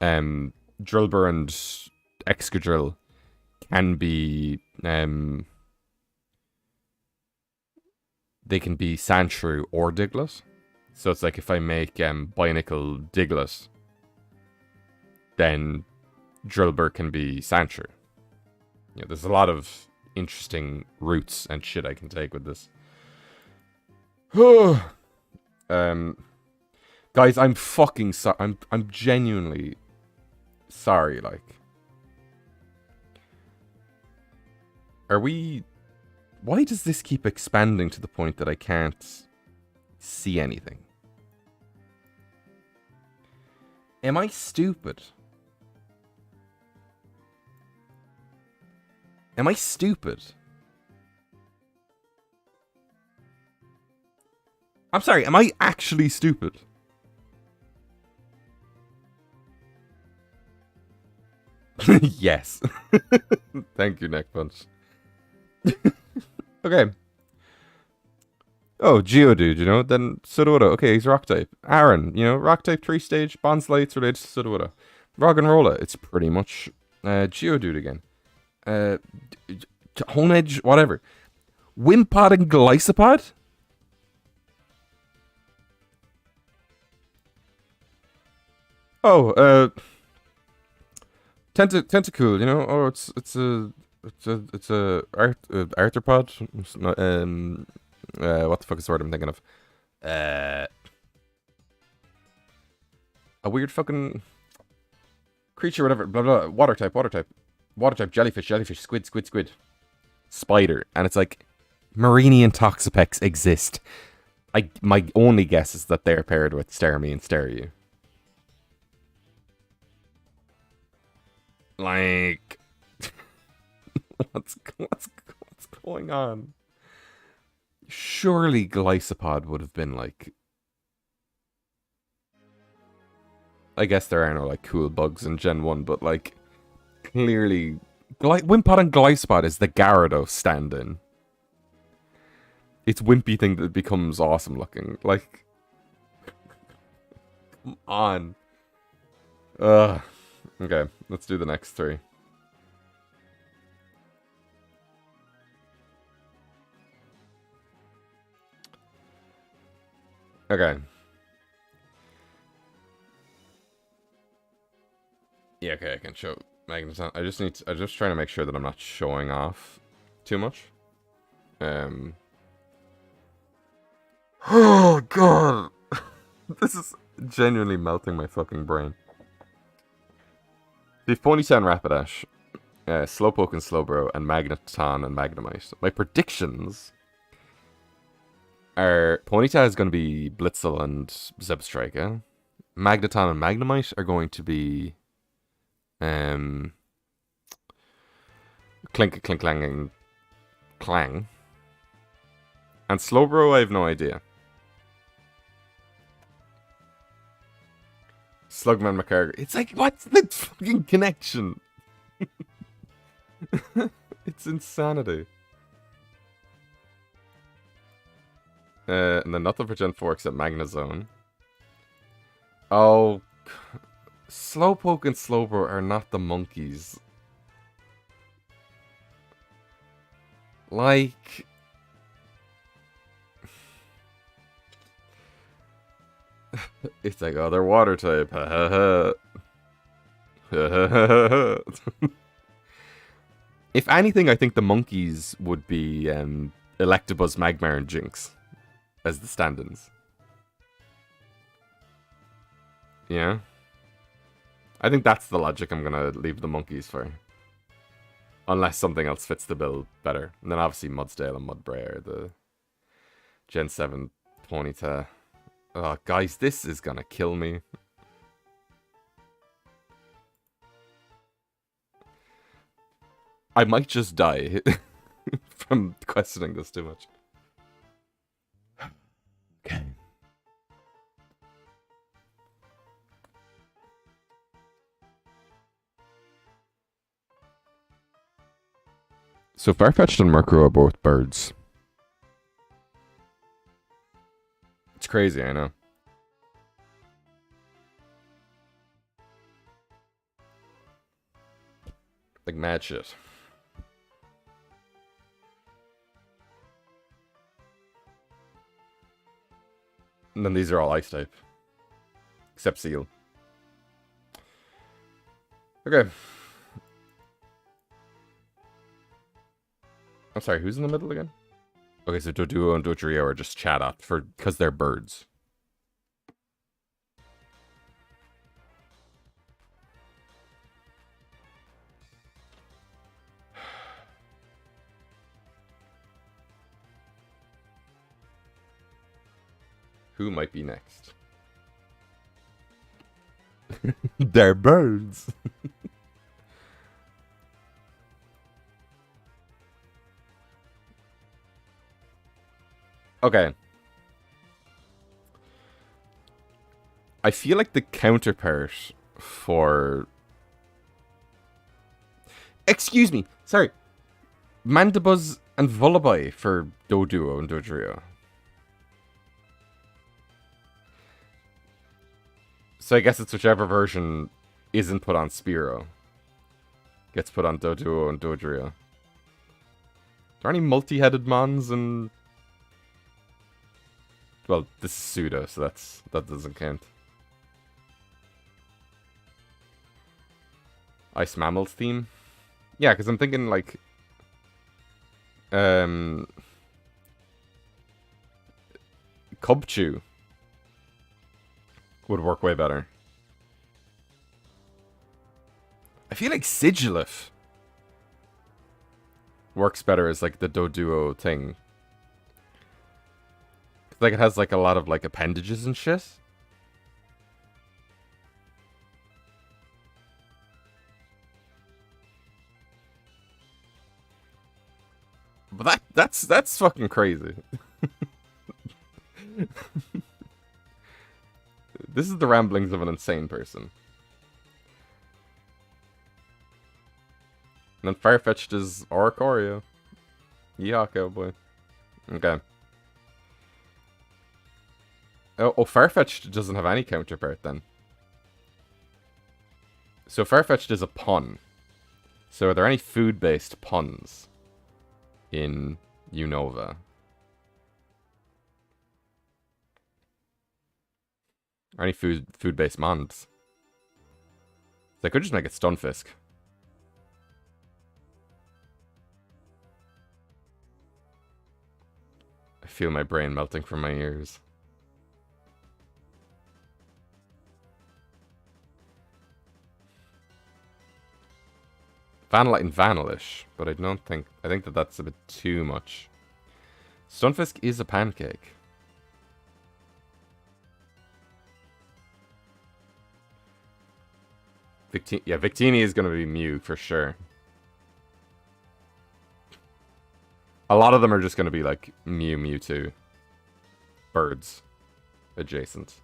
Drillbur and Excadrill can be they can be Sandshrew or Diglett. So it's like if I make Binacle Diglett, then Drillbur can be Sandshrew. Yeah, there's a lot of interesting routes and shit I can take with this. Guys, I'm fucking sorry. I'm genuinely sorry, like. Are we... Why does this keep expanding to the point that I can't see anything? Am I stupid? Am I stupid? I'm sorry, am I actually stupid? Yes. Thank you, Neck Punch. Okay. Oh, Geodude, you know, then Sudowoodo. Okay, he's Rock type. Aaron, you know, Rock type 3-stage. Bonslight's related to Sudowoodo. Roggenrola, it's pretty much Geodude again. Honedge, whatever. Wimpod and Gliscopod? Oh, Tentacool, you know? Oh, it's a arthropod. What the fuck is the word I'm thinking of? A weird fucking creature, whatever. Blah blah. Water type. Jellyfish. Squid. Spider, and it's like Mareanie and Toxapex exist. My only guess is that they're paired with Starmie and Staryu. Like, what's going on? Surely Gliscopod would have been like... I guess there are no like cool bugs in Gen 1, but like clearly Wimpod and Gliscopod is the Gyarados stand-in. It's wimpy thing that becomes awesome looking. Like, come on. Ugh. Okay, let's do the next three. Okay. Yeah, okay, I can show Magneton. I'm just trying to make sure that I'm not showing off too much. Oh god. This is genuinely melting my fucking brain. We have Ponyta and Rapidash, Slowpoke and Slowbro, and Magneton and Magnemite. My predictions are Ponyta is going to be Blitzel and Zebstrika. Magneton and Magnemite are going to be Clink, Clang, and Clang. And Slowbro, I have no idea. Slugman McCarger. It's like, what's the fucking connection? It's insanity. And then nothing for Gen 4 except Magnezone. Oh, Slowpoke and Slowbro are not the monkeys. Like... It's like, oh, they're water type. If anything, I think the monkeys would be Electabuzz, Magmar, and Jinx as the stand-ins. Yeah? I think that's the logic I'm gonna leave the monkeys for. Unless something else fits the bill better. And then obviously Mudsdale and Mudbray are the Gen 7 Ponyta. Oh, guys, this is gonna kill me. I might just die from questioning this too much. Okay. So Farfetch'd and Murkrow are both birds. It's crazy, I know. Like mad shit. And then these are all ice type. Except Seal. Okay. I'm sorry, who's in the middle again? Okay, so Doduo and Dodrio are just Chatot because they're birds. Who might be next? They're birds. Okay. I feel like the counterpart for... Excuse me, sorry. Mandibuzz and Vullaby for Doduo and Dodrio. So I guess it's whichever version isn't put on Spearow. Gets put on Doduo and Dodrio. Are there any multi-headed mons and... Well, this is pseudo, so that doesn't count. Ice Mammal's theme? Yeah, because I'm thinking, like... Cubchoo would work way better. I feel like Sigilyph works better as, like, the Doduo thing. Like, it has, like, a lot of, like, appendages and shit. But that's fucking crazy. This is the ramblings of an insane person. And then Farfetch'd is Oricorio. Yeehaw, cowboy. Okay. Oh, Farfetch'd doesn't have any counterpart then. So Farfetch'd is a pun. So are there any food-based puns in Unova? Or any food-based mons? They could just make it Stunfisk. I feel my brain melting from my ears. Vanillite and Vanillish, but I think that that's a bit too much. Stunfisk is a pancake. Victini is going to be Mew for sure. A lot of them are just going to be like Mew Mewtwo birds adjacent.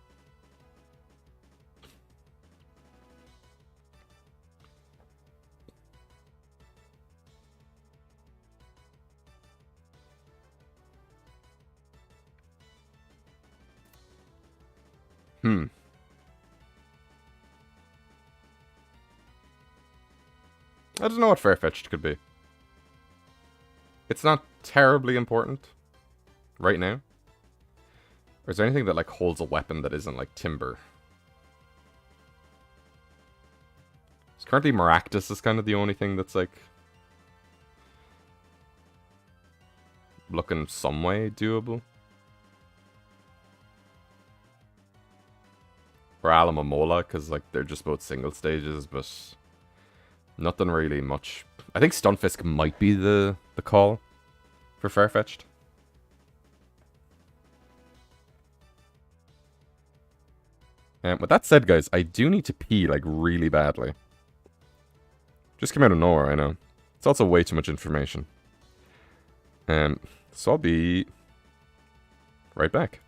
I don't know what Farfetch'd could be. It's not terribly important right now. Or is there anything that like holds a weapon that isn't like Timber? It's currently Maractus is kind of the only thing that's like looking some way doable. Or Alamomola, because like they're just both single stages, but nothing really much. I think Stunfisk might be the call for Farfetch'd. With that said, guys, I do need to pee, like, really badly. Just came out of nowhere, I know. It's also way too much information. So I'll be right back.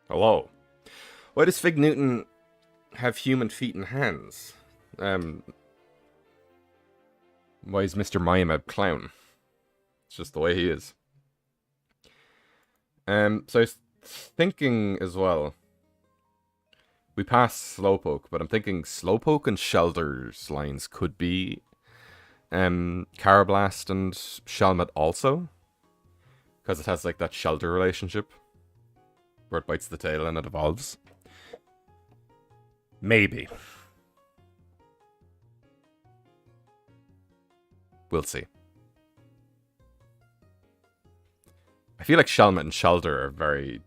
Hello. Why does Fig Newton have human feet and hands? Why is Mr. Mime a clown? It's just the way he is. So I was thinking as well. We passed Slowpoke, but I'm thinking Slowpoke and Shelter's lines could be Carablast and Shelmet also. Because it has like that Shelter relationship. Where it bites the tail and it evolves. Maybe. We'll see. I feel like Shelmet and Shelter are very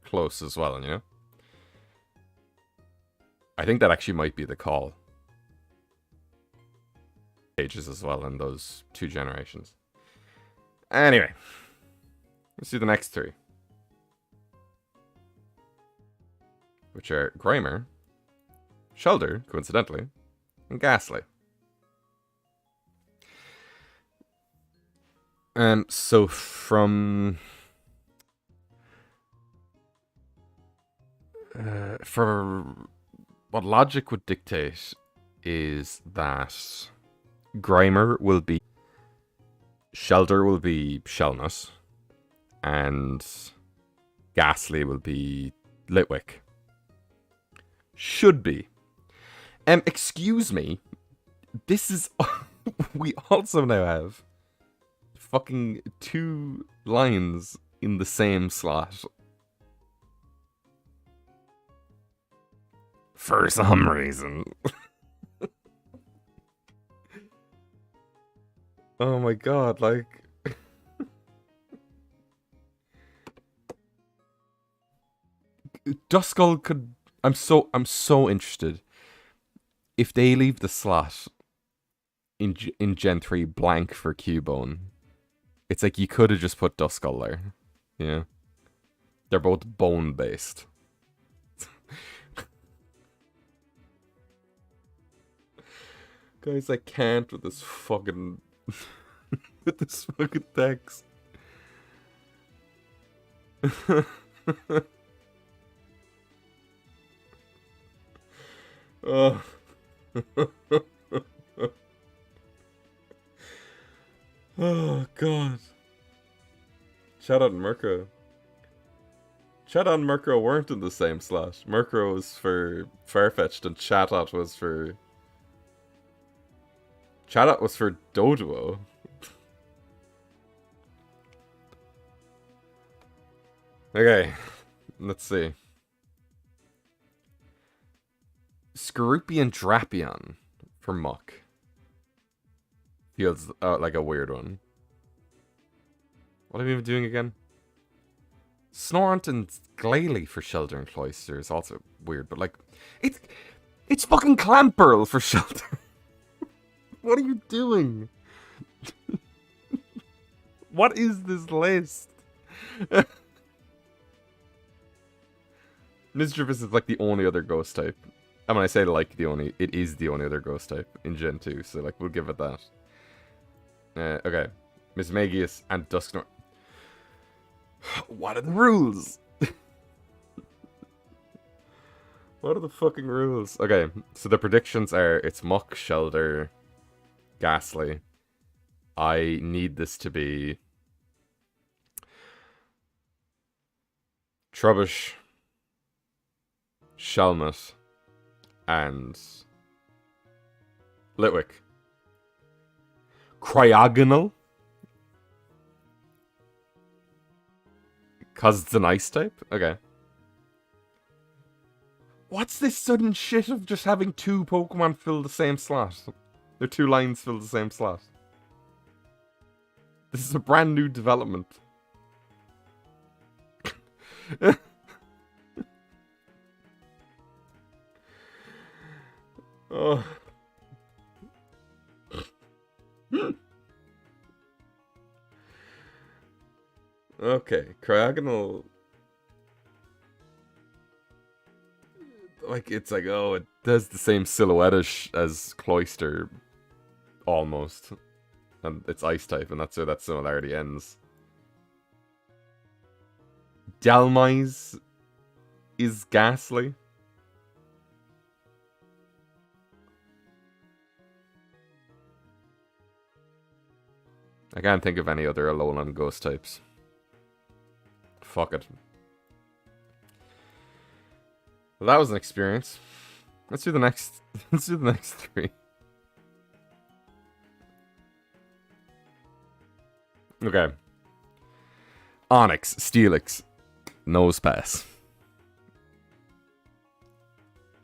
close as well, you know? I think that actually might be the call. Ages as well in those two generations. Anyway. Let's do the next three. Which are Grimer, Shellder, coincidentally, and Ghastly. So from... for what logic would dictate is that Grimer will be... Shellder will be Shelmet, and Ghastly will be Litwick. Should be. Excuse me. This is... we also now have fucking 2 lines in the same slot. For some reason. Oh my god, like... Duskull could... I'm so interested. If they leave the slot in Gen 3 blank for Cubone, it's like you could have just put Duskull there. Yeah. They're both bone-based. Guys, I can't with this fucking... with this fucking text. Oh. Oh, God. Shout out Murkrow. Chatot and Murkrow weren't in the same slot. Murkrow was for Farfetch'd and Chatot was for... Chatot was for Doduo. Okay, let's see. Skorupian Drapion for Muck. Feels like a weird one. What are we even doing again? Snorant and Glalie for Shelter and Cloyster is also weird, but like, it's fucking Clamperl for Shelter. What are you doing? What is this list? Misdreavus is like the only other ghost type. And when I say like the only, it is the only other ghost type in Gen 2, so like we'll give it that. Okay. Mismagius and Dusknoir. What are the rules? What are the fucking rules? Okay, so the predictions are it's Muck, Shelter, Ghastly. I need this to be Trubbish, Shelmet, and Litwick. Cryogonal? Because it's an ice type? Okay. What's this sudden shit of just having 2 Pokemon fill the same slot? Their 2 lines fill the same slot. This is a brand new development. Oh. Okay, Cryogonal. Like, it's like, oh, it does the same silhouette as Cloyster, almost. And it's ice type, and that's where that similarity ends. Dhelmise is Ghastly. I can't think of any other Alolan ghost types. Fuck it. Well, that was an experience. Let's do the next. Let's do the next 3. Okay. Onyx, Steelix, Nosepass.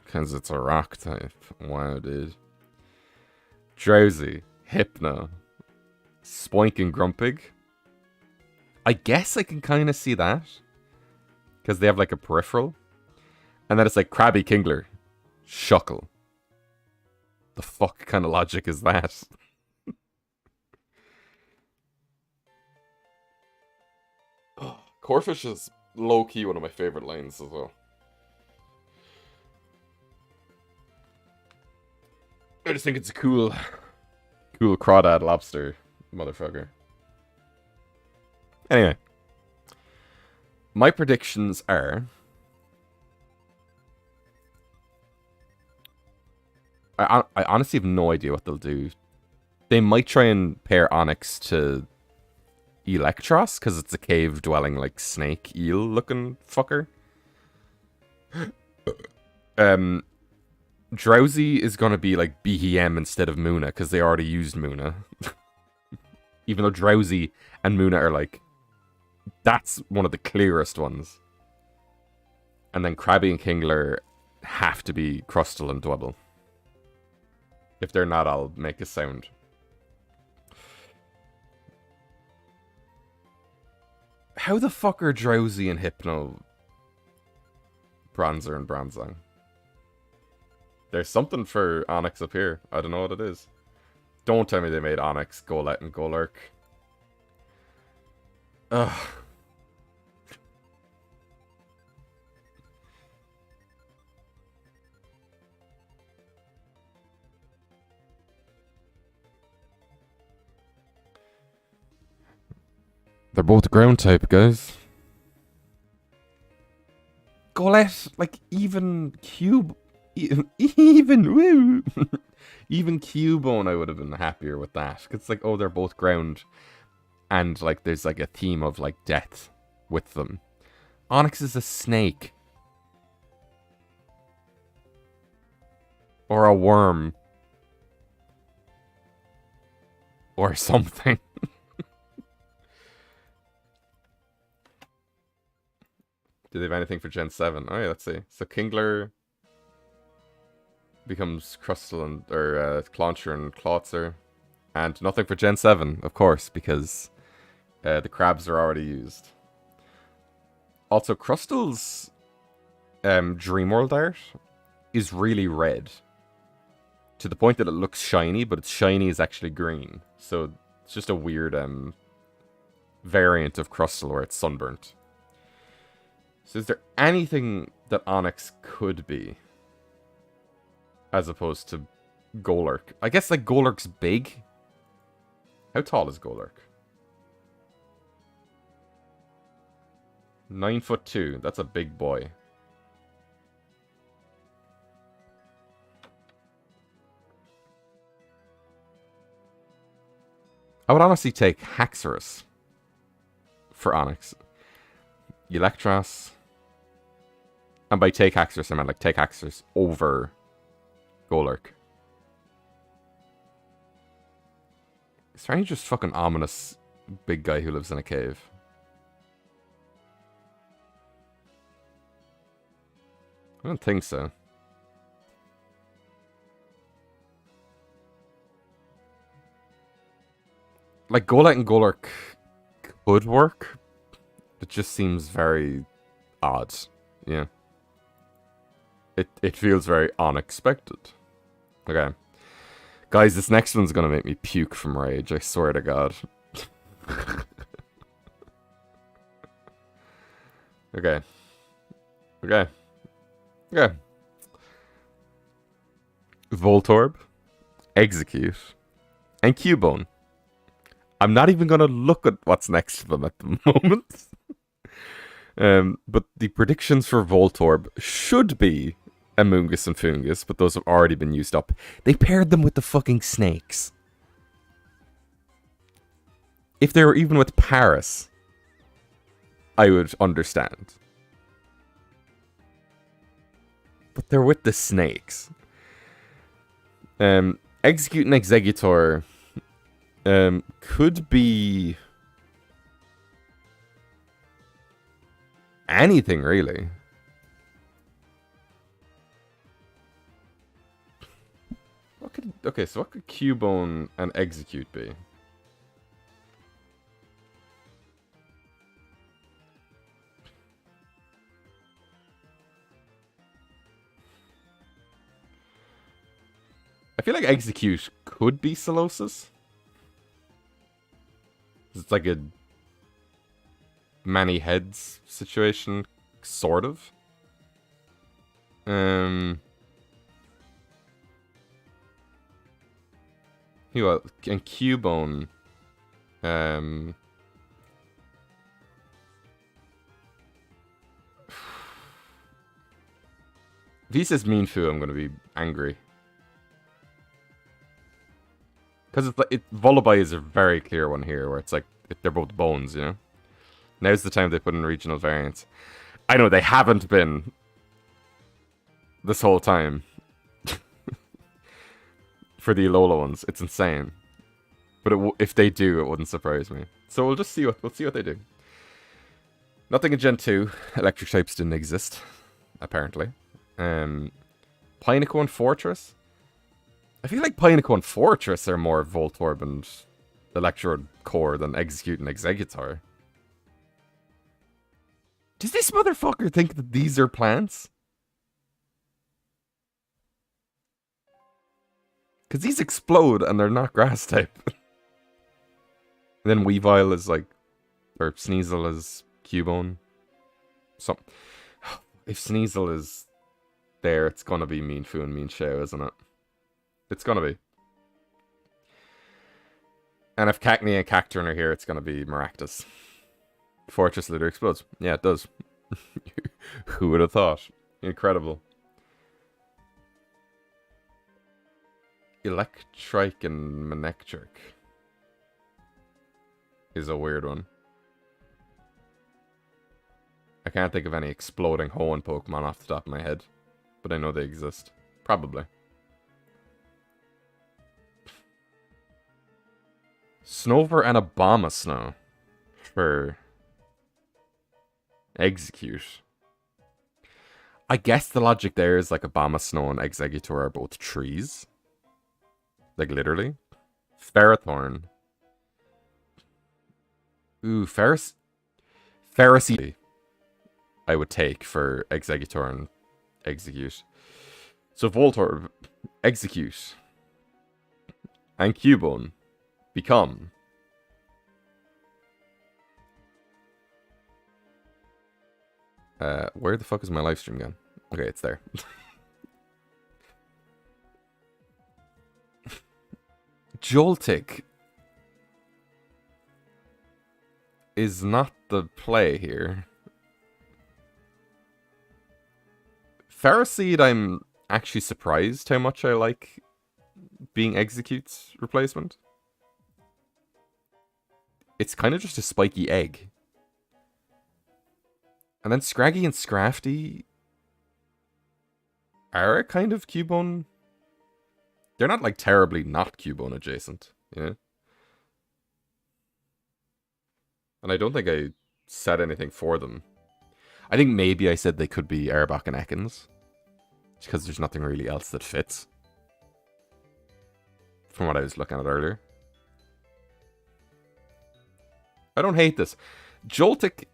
Because it's a rock type. Wow, dude. Drowsy, Hypno, Spoink and Grumpig. I guess I can kind of see that. Because they have like a peripheral. And then it's like Krabby Kingler, Shuckle. The fuck kind of logic is that? Corphish is low-key one of my favorite lines as well. I just think it's a cool crawdad lobster motherfucker. Anyway. My predictions are... I honestly have no idea what they'll do. They might try and pair Onyx to Electros, because it's a cave-dwelling, like, snake eel-looking fucker. Drowsy is gonna be, like, BHM instead of Munna, because they already used Munna. Even though Drowsy and Muna are like, that's one of the clearest ones. And then Krabby and Kingler have to be Crustle and Dwebble. If they're not, I'll make a sound. How the fuck are Drowsy and Hypno Bronzer and Bronzong? There's something for Onix up here. I don't know what it is. Don't tell me they made Onix, Golett, and Golurk. Ugh. They're both ground type, guys. Golett, like, even Cube... Even... Woo! Even Cubone, I would have been happier with that. It's like, oh, they're both ground. And, like, there's, like, a theme of, like, death with them. Onix is a snake. Or a worm. Or something. Do they have anything for Gen 7? Oh yeah, let's see. So Kingler becomes Crustle and Clauncher and Clawitzer. And nothing for Gen 7, of course, because the crabs are already used. Also, Crustle's Dream World art is really red. To the point that it looks shiny, but its shiny is actually green. So it's just a weird variant of Crustle where it's sunburnt. So is there anything that Onix could be? As opposed to Golurk. I guess, like, Golurk's big. How tall is Golurk? 9'2". That's a big boy. I would honestly take Haxorus for Onix. Electros. And by take Haxorus, I meant like take Haxorus over Golurk. Is there any just fucking ominous big guy who lives in a cave? I don't think so. Like, Golett and Golurk could work. It just seems very odd. Yeah. It feels very unexpected. Okay. Guys, this next one's gonna make me puke from rage, I swear to God. Okay. Okay. Okay. Voltorb, Execute, and Cubone. I'm not even gonna look at what's next to them at the moment. But the predictions for Voltorb should be Amoonguss and Foongus, but those have already been used up. They paired them with the fucking snakes. If they were even with Paris, I would understand. But they're with the snakes. Execute and Exeggutor could be anything, really. Okay, so what could Cubone and Execute be? I feel like Execute could be Solosis. It's like a many heads situation, sort of. And Cubone. If he says Mienfoo, I'm gonna be angry. Because it's like Vullaby is a very clear one here, where it's like they're both bones, you know. Now's the time they put in regional variants. I know they haven't been this whole time for the Alola ones. It's insane. But if they do, it wouldn't surprise me. So we'll just see we'll see what they do. Nothing in Gen 2. Electric types didn't exist, apparently. Pineco and Fortress? I feel like Pineco and Fortress are more Voltorb and Electrode Core than Execute and Exeggutor. Does this motherfucker think that these are plants? Because these explode and they're not grass type. And then Weavile is like... Or Sneasel is Cubone. So... If Sneasel is there, it's gonna be Mienfoo and Mienshao, isn't it? It's gonna be. And if Cacnea and Cacturne are here, it's gonna be Maractus. Fortress literally explodes. Yeah, it does. Who would have thought? Incredible. Electrike and Manectric is a weird one. I can't think of any exploding Hoenn Pokemon off the top of my head, but I know they exist. Probably. Snover and Abomasnow for Execute. I guess the logic there is like Abomasnow and Exeggutor are both trees. Like literally. Ferrothorn. Ooh, Ferroseed I would take for Exeggutor and Execute. So Voltorb, Execute, and Cubone become where the fuck is my live stream gone? Okay, it's there. Joltik is not the play here. Ferroseed, I'm actually surprised how much I like being Execute's replacement. It's kind of just a spiky egg. And then Scraggy and Scrafty are kind of Cubone. They're not like terribly not Cubone adjacent, you know? And I don't think I said anything for them. I think maybe I said they could be Arbok and Ekans. Because there's nothing really else that fits. From what I was looking at earlier. I don't hate this. Joltik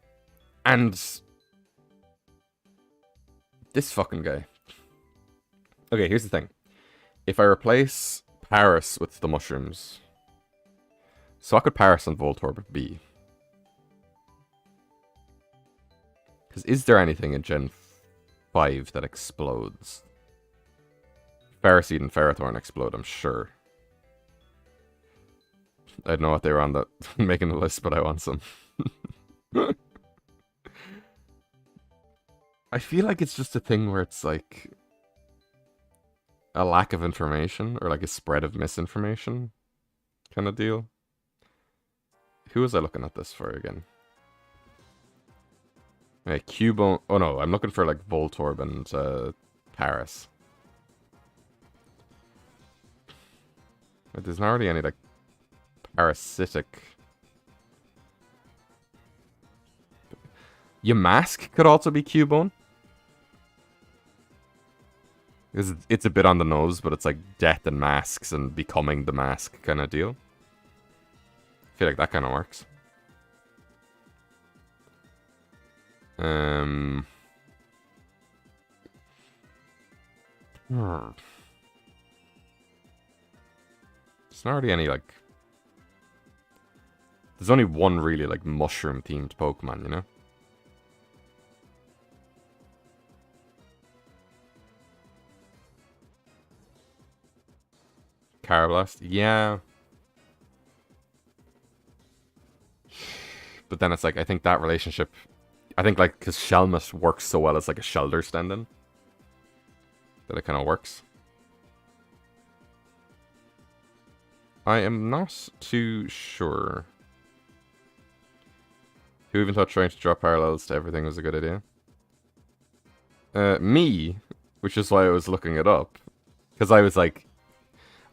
and this fucking guy. Okay, here's the thing. If I replace Paris with the mushrooms, so what could Paris and Voltorb be? Because is there anything in Gen 5 that explodes? Ferroseed and Ferrothorn explode, I'm sure. I don't know what they were on the making the list, but I want some. I feel like it's just a thing where it's like a lack of information or like a spread of misinformation kind of deal. Who was I looking at this for again? Okay, Cubone. Oh no, I'm looking for like Voltorb and Paris. But there's not really any like parasitic. Yamask could also be Cubone. It's a bit on the nose, but it's like death and masks and becoming the mask kind of deal. I feel like that kind of works. There's not really any like... There's only one really like mushroom themed Pokemon, you know? Carablast? Yeah. But then it's like, I think that relationship... I think like, because Shelmet works so well as like a shoulder stand-in. That it kind of works. I am not too sure. Who even thought trying to draw parallels to everything was a good idea? Me, which is why I was looking it up. Because I was like...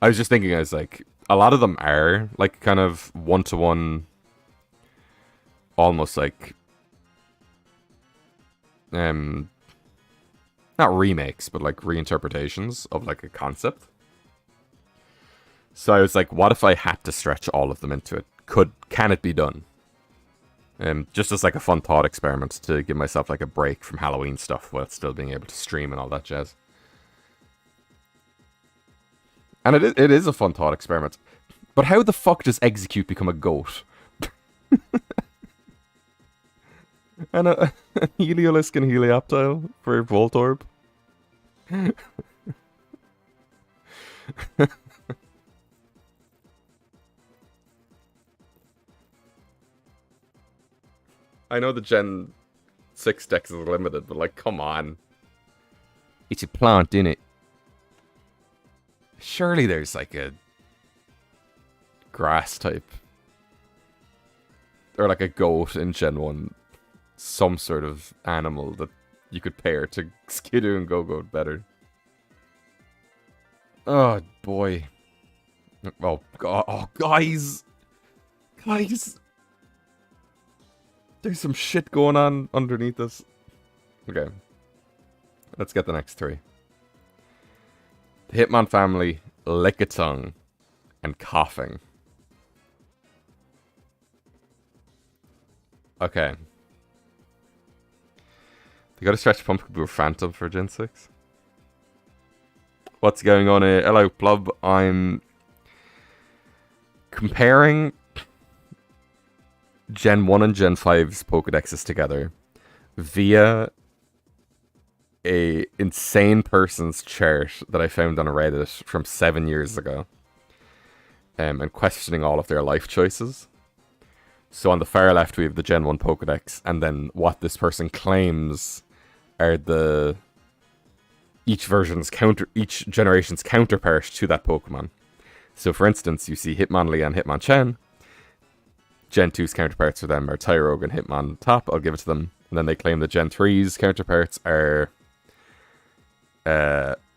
I was just thinking, I was like, a lot of them are like kind of one-to-one, almost like not remakes, but like reinterpretations of like a concept. So I was like, what if I had to stretch all of them into it? Can it be done? Just as like a fun thought experiment to give myself like a break from Halloween stuff while still being able to stream and all that jazz. And it is a fun thought experiment. But how the fuck does Execute become a goat? And a Heliolisk and Helioptile for Voltorb? I know the Gen 6 dex is limited, but like, come on. It's a plant, innit? Surely there's like a grass type. Or like a goat in Gen 1. Some sort of animal that you could pair to Skidoo and Go-Go better. Oh, boy. Oh, God. Oh, guys! Guys! There's some shit going on underneath this. Okay. Let's get the next three. The Hitmon family, Lickitung, and Coughing. Okay. They got to stretch Pumpkaboo Phantom for Gen 6. What's going on here? Hello, Plub. I'm comparing Gen 1 and Gen 5's Pokedexes together via a insane person's chart that I found on a Reddit from 7 years ago. And questioning all of their life choices. So on the far left we have the Gen 1 Pokedex, and then what this person claims are each generation's counterpart to that Pokemon. So for instance, you see Hitmonlee and Hitmonchan. Gen 2's counterparts for them are Tyrogue and Hitmontop. I'll give it to them. And then they claim that Gen 3's counterparts are Meditite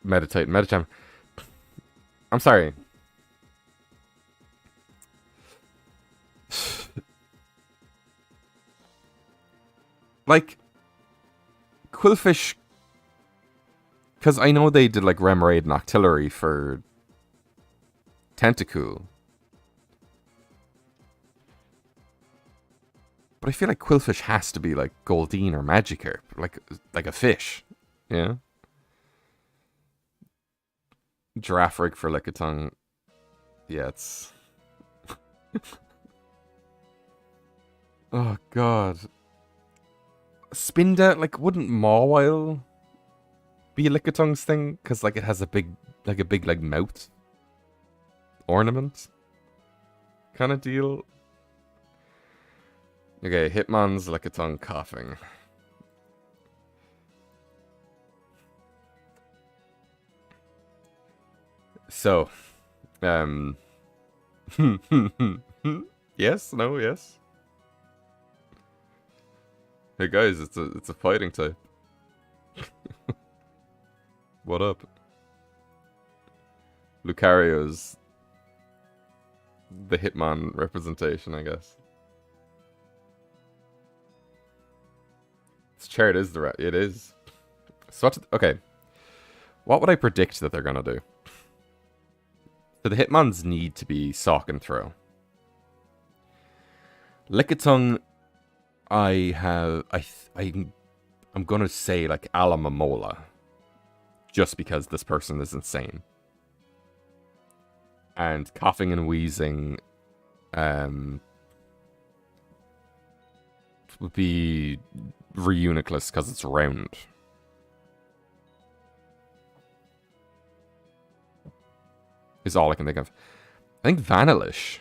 and Medicham. I'm sorry. Like, Qwilfish, because I know they did like Remoraid and Octillery for Tentacool. But I feel like Qwilfish has to be like Goldeen or Magikarp, like a fish, yeah. Girafarig for Lickitung, yeah, it's. Oh god. Spinda, like, wouldn't Mawile be Lickitung's thing? Because like it has a big mouth ornament kind of deal. Okay, Hitmon's Lickitung Coughing. So, yes, no, yes. Hey guys, it's a fighting type. What up? Lucario's the Hitmon representation, I guess. This chart is it is. So okay. What would I predict that they're gonna do? So the Hitmons need to be Sock and Throw. Lickitung, I'm gonna say like Alamamola, just because this person is insane. And Coughing and Wheezing, would be Reuniclus because it's round. Is all I can think of. I think Vanillish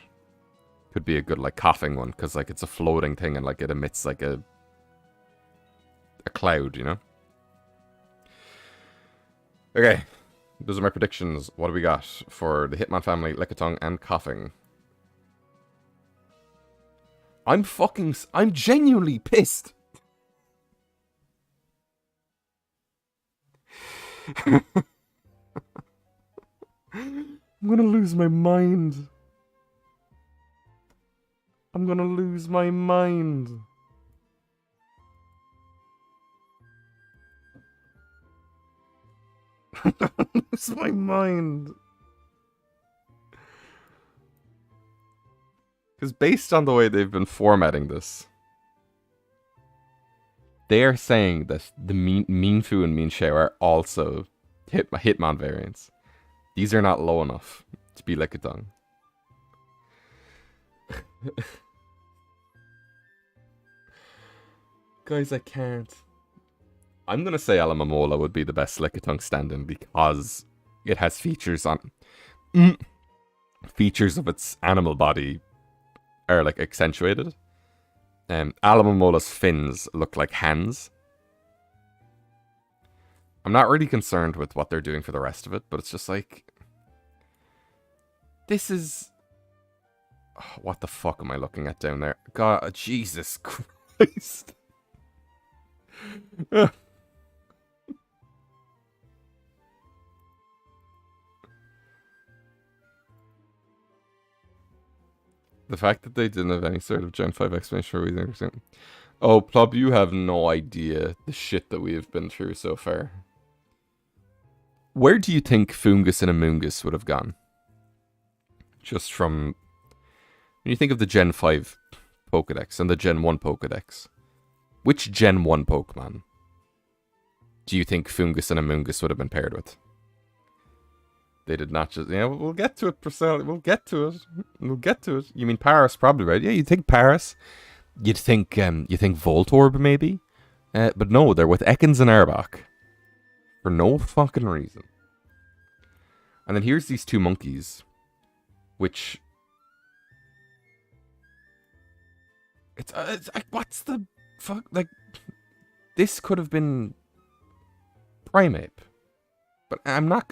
could be a good like coughing one because like it's a floating thing and like it emits like a cloud, you know. Okay, those are my predictions. What do we got for the Hitmon family, Lickitung, and Coughing? I'm genuinely pissed. I'm gonna lose my mind. I'm gonna lose my mind. I'm gonna lose my mind. Because based on the way they've been formatting this, they are saying that the Minfu and Minxiao are also Hitmon variants. These are not low enough to be Lickitung. Guys, I can't. I'm gonna say Alamamola would be the best Lickitung stand-in because it has features on features of its animal body are like accentuated. Alamamola's fins look like hands. I'm not really concerned with what they're doing for the rest of it, but it's just like this is what the fuck am I looking at down there? God, Jesus Christ. The fact that they didn't have any sort of Gen 5 explanation for reason. Oh, Plub, you have no idea the shit that we have been through so far. Where do you think Foongus and Amoongus would have gone? Just from... When you think of the Gen 5 Pokedex and the Gen 1 Pokedex, which Gen 1 Pokemon do you think Foongus and Amoongus would have been paired with? They did not just... Yeah, we'll get to it, Priscilla. We'll get to it. We'll get to it. You mean Paris, probably, right? Yeah, you'd think Paris. You'd think Voltorb, maybe? But no, they're with Ekans and Arbok. For no fucking reason. And then here's these two monkeys. Which... It's like, what's the fuck? Like, this could have been Primeape. But I'm not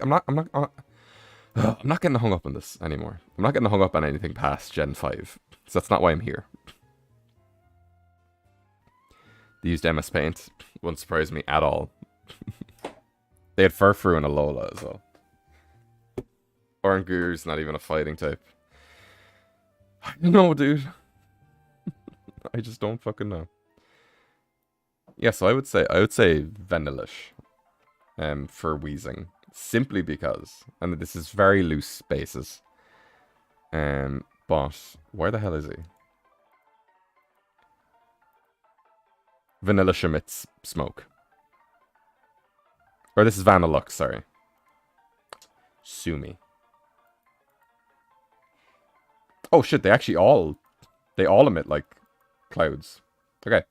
getting hung up on this anymore. I'm not getting hung up on anything past Gen 5. So that's not why I'm here. They used MS Paint. Wouldn't surprise me at all. They had Furfrou and Alola as well. Oranguru's not even a fighting type. I don't know, dude. I just don't fucking know. Yeah, so I would say Vanillish for Weezing. Simply because, and this is very loose basis. But where the hell is he? Vanillish emits smoke. Or this is Vanillux, sorry. Sue me. Oh shit, they all emit like clouds. Okay.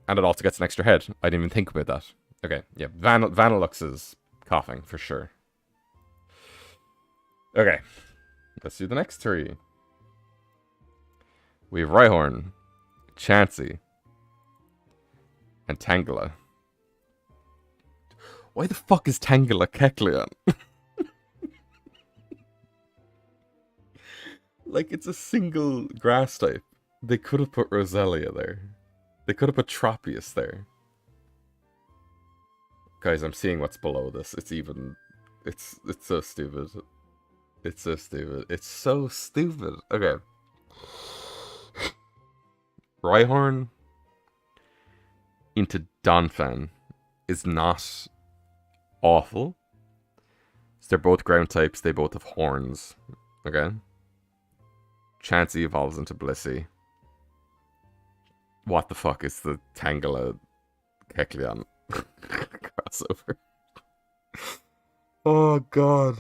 And it also gets an extra head. I didn't even think about that. Okay, yeah, Vanillux is coughing for sure. Okay, let's do the next three. We have Rhyhorn, Chansey, and Tangela. Why the fuck is Tangela Kecleon? Like, it's a single grass type. They could have put Roselia there. They could have put Tropius there. Guys, I'm seeing what's below this. It's so stupid. It's so stupid. It's so stupid. Okay. Rhyhorn into Donphan is not awful. So they're both ground types. They both have horns. Okay. Chansey evolves into Blissey. What the fuck is the Tangela Kecleon crossover? Oh god.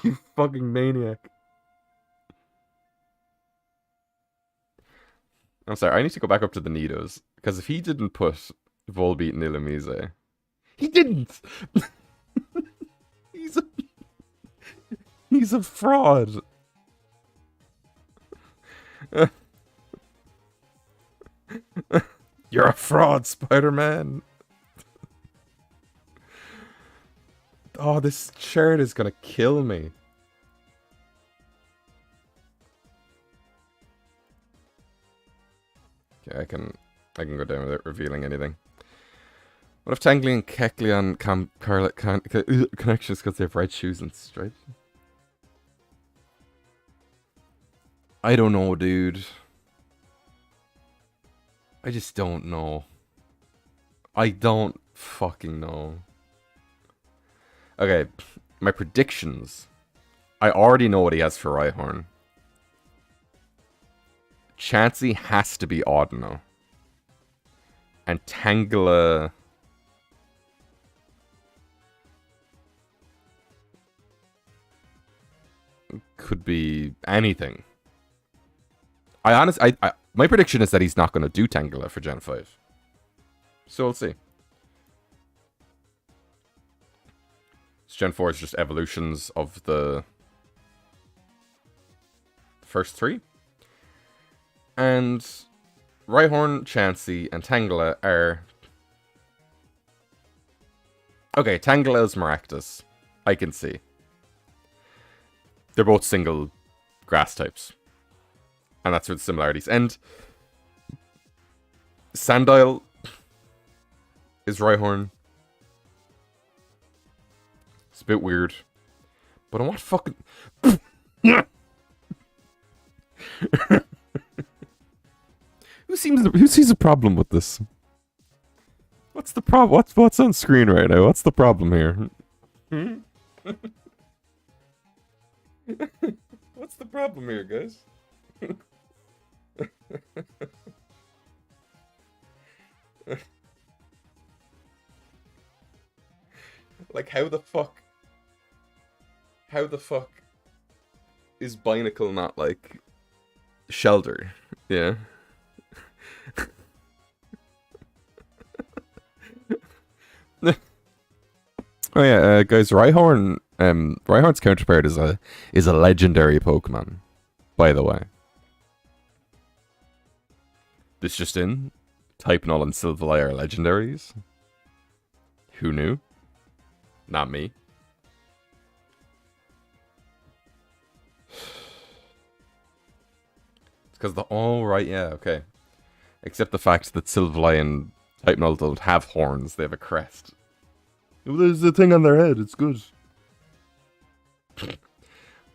You fucking maniac. I'm sorry, I need to go back up to the Nidos. Because if he didn't put Volbeat and Illumise... He didn't! He's a fraud. You're a fraud, Spider-Man. Oh, this shirt is gonna kill me. Okay, I can go down without revealing anything. What if Tangly and Kecleon connections because they have red shoes and stripes? I don't know, dude. I just don't know. I don't fucking know. Okay, my predictions. I already know what he has for Rhyhorn. Chansey has to be Audino. And Tangela... could be anything. My prediction is that he's not going to do Tangela for Gen 5. So we'll see. Gen 4 is just evolutions of the first three. And Rhyhorn, Chansey, and Tangela are... Okay, Tangela is Maractus. I can see. They're both single grass types. And that's where the similarities end. Sandile is Rhyhorn. It's a bit weird. But on what fucking... Who sees a problem with this? What's the problem? What's on screen right now? What's the problem here? What's the problem here, guys? Like, how the fuck is Binacle not, like, Shelter? Yeah. Oh yeah, guys, Rhyhorn's counterpart is a legendary Pokemon, by the way. This just in, Type Null and Silvally are legendaries. Who knew? Not me. It's because oh right, yeah, okay. Except the fact that Silvally and Type Null don't have horns, they have a crest. There's a thing on their head, it's good. But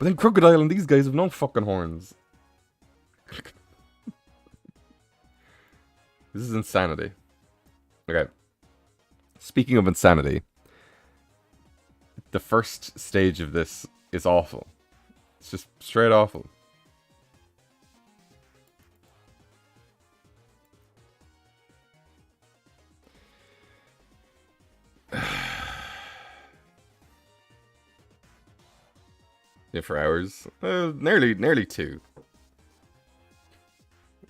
then Crocodile and these guys have no fucking horns. This is insanity. Okay. Speaking of insanity, the first stage of this is awful. It's just straight awful. Yeah, for hours. Nearly 2.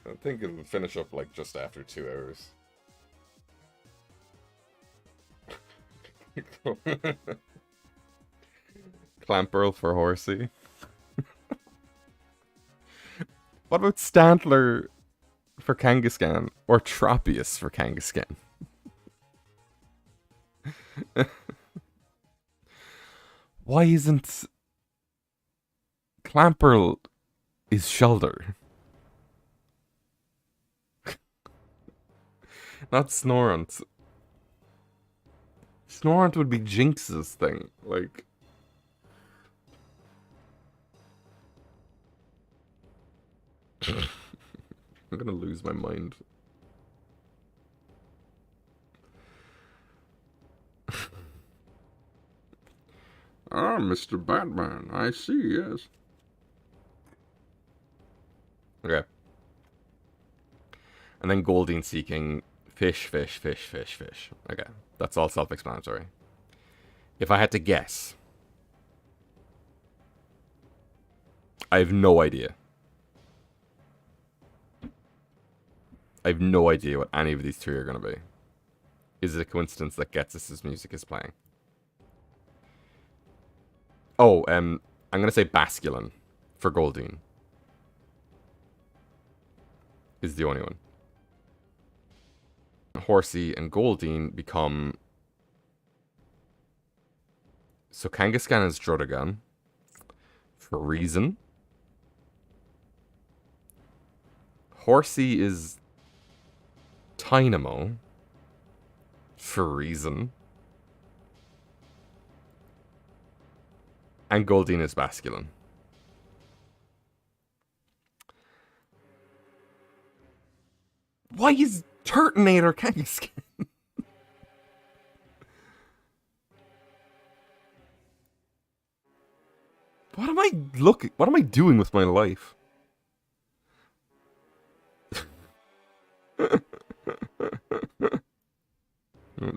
I think it'll finish up like just after 2 hours. Clamperl for Horsey. What about Stantler for Kangaskhan? Or Tropius for Kangaskhan? Why isn't... Clamperl is Shelter. Not Snorunt. Snorunt would be Jinx's thing. Like... I'm gonna lose my mind. Ah, Mr. Batman, I see, yes. Okay. And then Goldeen seeking fish. Okay, that's all self-explanatory. If I had to guess, I have no idea. I have no idea what any of these three are going to be. Is it a coincidence that Ghetsis' music is playing? Oh, I'm going to say Basculin for Goldeen. Is the only one. Horsey and Goldeen become... So Kangaskhan is Druddigon. For reason. Horsey is... Tynamo. For reason. And Goldeen is masculine. Why is Turtonator Kangaskhan? What am I looking? What am I doing with my life?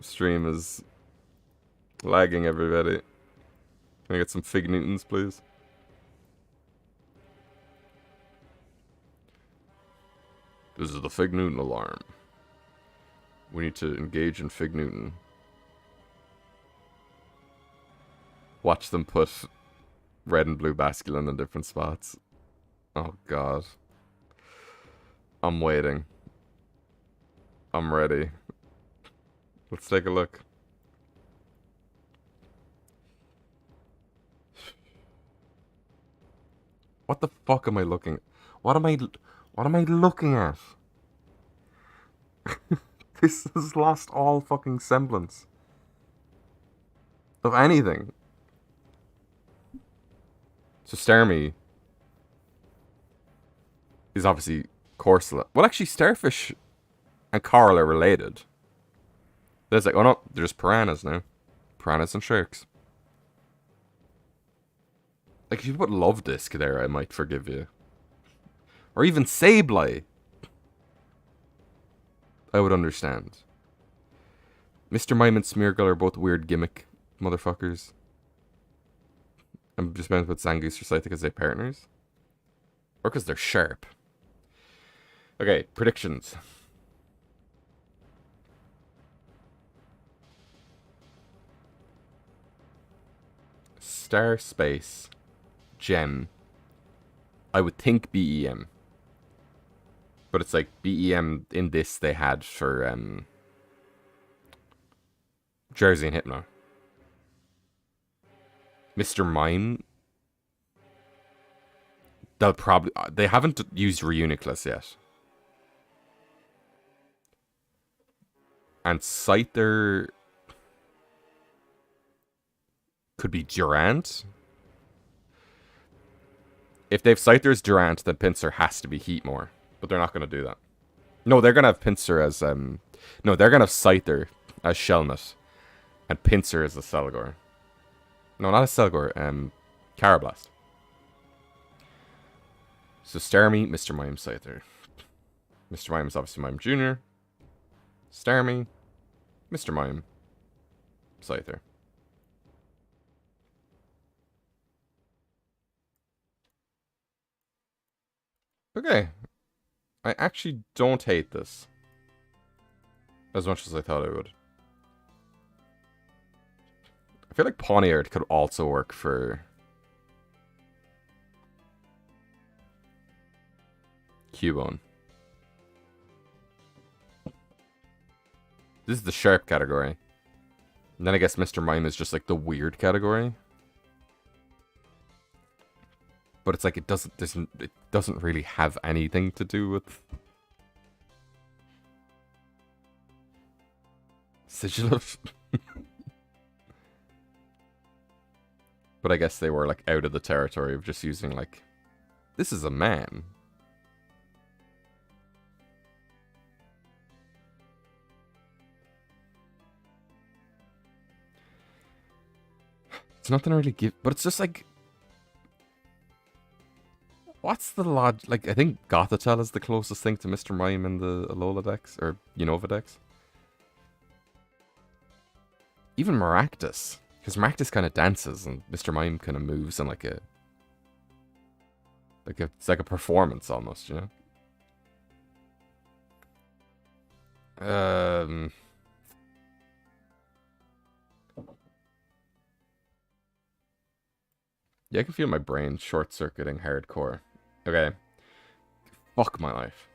Stream is lagging, everybody. Can I get some Fig Newtons, please? This is the Fig Newton alarm. We need to engage in Fig Newton. Watch them put red and blue basculin in different spots. Oh god. I'm waiting. I'm ready. Let's take a look. What the fuck am I looking at? What am I looking at? This has lost all fucking semblance of anything. So Starmie is obviously Corsola. Well, actually, Starfish and coral are related. There's like, oh no, there's piranhas now. Piranhas and sharks. Like, if you put Love Disc there, I might forgive you. Or even Sableye. I would understand. Mr. Mime and Smeargle are both weird gimmick motherfuckers. I'm just meant to put Zangoose or Scythe because they're partners. Or because they're sharp. Okay, predictions. Star Space Gem. I would think BEM. But it's like BEM in this they had for Jersey and Hypno. Mr. Mime. They'll probably... They haven't used Reuniclus yet. And Scyther could be Durant. If they've Scyther's Durant, then Pinsir has to be Heatmore. But they're not going to do that. No, they're going to have Pinsir as... No, they're going to have Scyther as Shelmet. And Pinsir as a Selgor. No, not a Selgor. Carablast. So Starmie, Mr. Mime, Scyther. Mr. Mime is obviously Mime Jr. Starmie, Mr. Mime, Scyther. Okay. I actually don't hate this. As much as I thought I would. I feel like Pawniard could also work for Cubone. This is the sharp category. And then I guess Mr. Mime is just like the weird category. But it's like it doesn't really have anything to do with Sigilyph. But I guess they were like out of the territory of just using like, this is a man. It's nothing to really give, but it's just like, what's the like, I think Gothitelle is the closest thing to Mr. Mime in the Alola Dex, or Unova Dex. Even Maractus, because Maractus kind of dances, and Mr. Mime kind of moves in like it's like a performance almost, you know? Yeah, I can feel my brain short-circuiting hardcore. Okay. Fuck my life.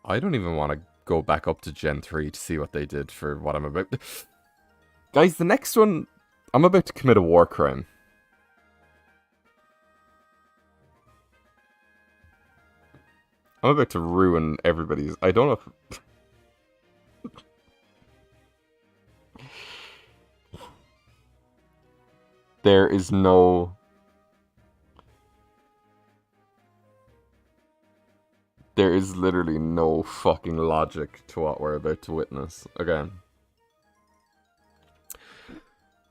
I don't even want to go back up to Gen 3 to see what they did for what I'm about. Guys, the next one, I'm about to commit a war crime. I'm about to ruin everybody's. I don't know if there is no. There is literally no fucking logic to what we're about to witness. Okay.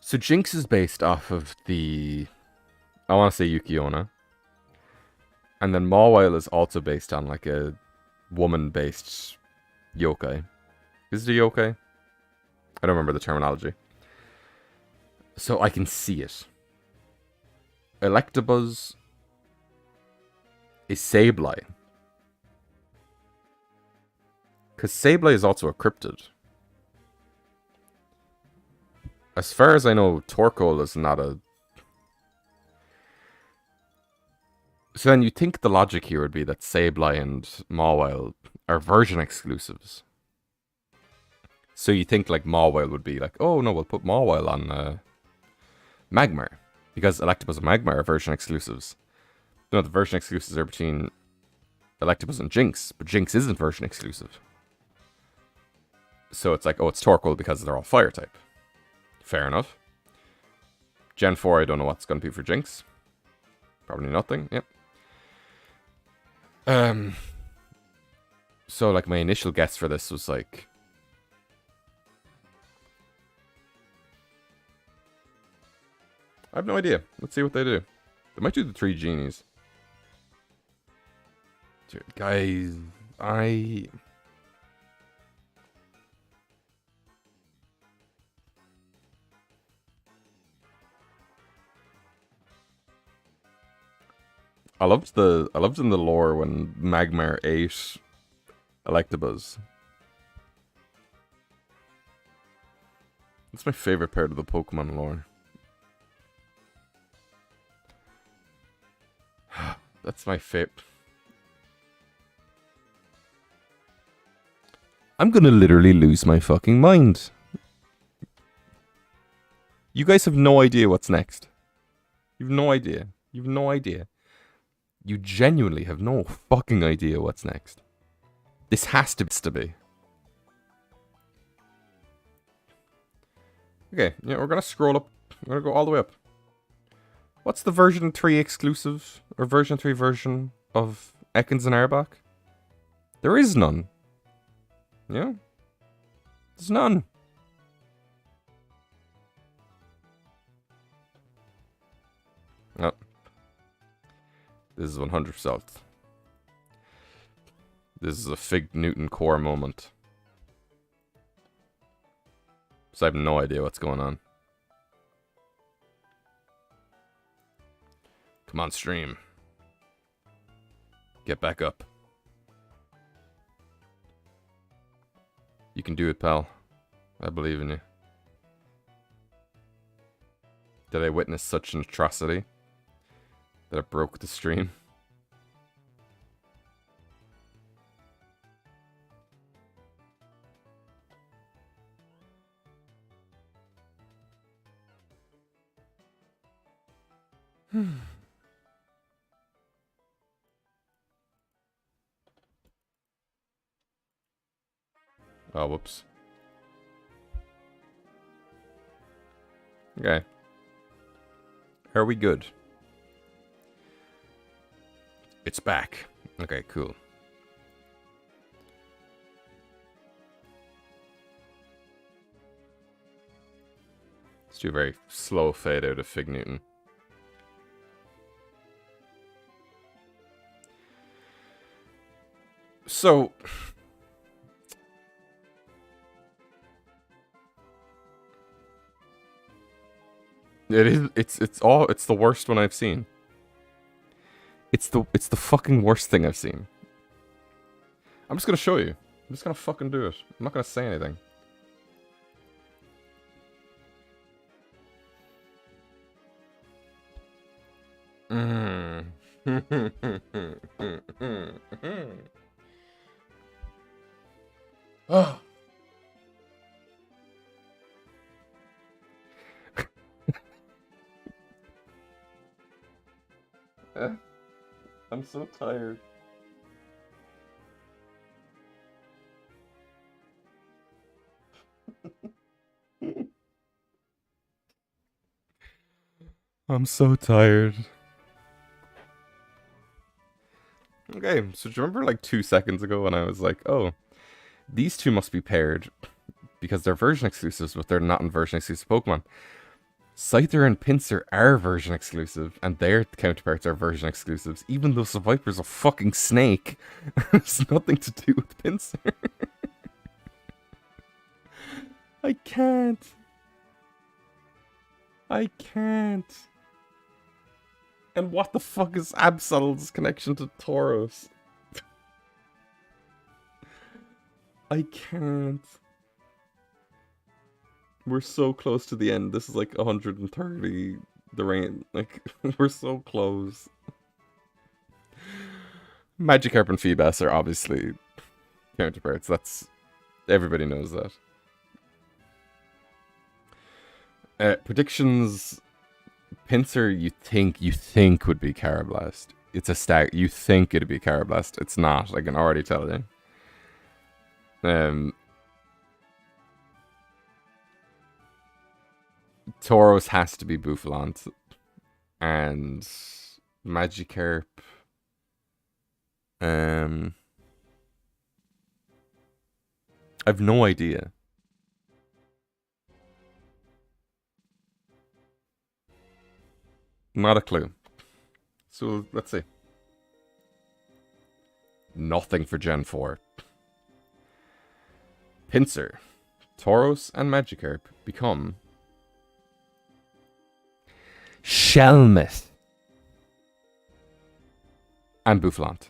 So Jinx is based off of the, I want to say Yuki Onna. And then Mawile is also based on like a woman-based yokai. Is it a yokai? I don't remember the terminology. So I can see it. Electabuzz is Sableye. Because Sableye is also a cryptid. As far as I know, Torkoal is not a... So then you think the logic here would be that Sableye and Mawile are version exclusives. So you think like Mawile would be like, oh no, we'll put Mawile on Magmar. Because Electabuzz and Magmar are version exclusives. No, the version exclusives are between Electabuzz and Jinx, but Jinx isn't version exclusive. So it's like, oh, it's Torkoal because they're all fire type. Fair enough. Gen 4, I don't know what's going to be for Jinx. Probably nothing, yep. So like my initial guess for this was like... I have no idea. Let's see what they do. They might do the 3 genies. Dude, guys, I loved in the lore when Magmar ate Electabuzz. That's my favorite part of the Pokemon lore. That's my favorite. I'm gonna literally lose my fucking mind. You guys have no idea what's next. You've no idea. You've no idea. You genuinely have no fucking idea what's next. This has to be. Okay, yeah, we're gonna scroll up. We're gonna go all the way up. What's the version 3 exclusive, or version 3 version of Ekans and Arbok? There is none. Yeah? There's none. Oh. This is 100%. This is a Fig Newton core moment. So I have no idea what's going on. Come on, stream. Get back up. You can do it, pal. I believe in you. Did I witness such an atrocity that it broke the stream? Oh, whoops. Okay. Are we good? It's back. Okay, cool. Let's do a very slow fade out of Fig Newton. So... it's the worst one I've seen. It's the fucking worst thing I've seen. I'm just gonna show you. I'm just gonna fucking do it. I'm not gonna say anything. Oh. I'm so tired. I'm so tired. Okay, so do you remember like 2 seconds ago when I was like, oh, these two must be paired because they're version exclusives, but they're not in version exclusive Pokemon. Scyther and Pinsir are version exclusive, and their counterparts are version exclusives, even though Seviper's a fucking snake. It's nothing to do with Pinsir. I can't. I can't. And what the fuck is Absol's connection to Tauros? I can't. We're so close to the end. This is like 130. The rain. Like, we're so close. Magikarp and Feebas are obviously counterparts. That's... Everybody knows that. Predictions... Pinsir, you think would be Carablast. It's a stag. You think it'd be Carablast. It's not. I can already tell you. Tauros has to be Bouffalant. And Magikarp. I've no idea. Not a clue. So let's see. Nothing for Gen 4. Pinsir, Tauros, and Magikarp become Shelmet and Bouffalant.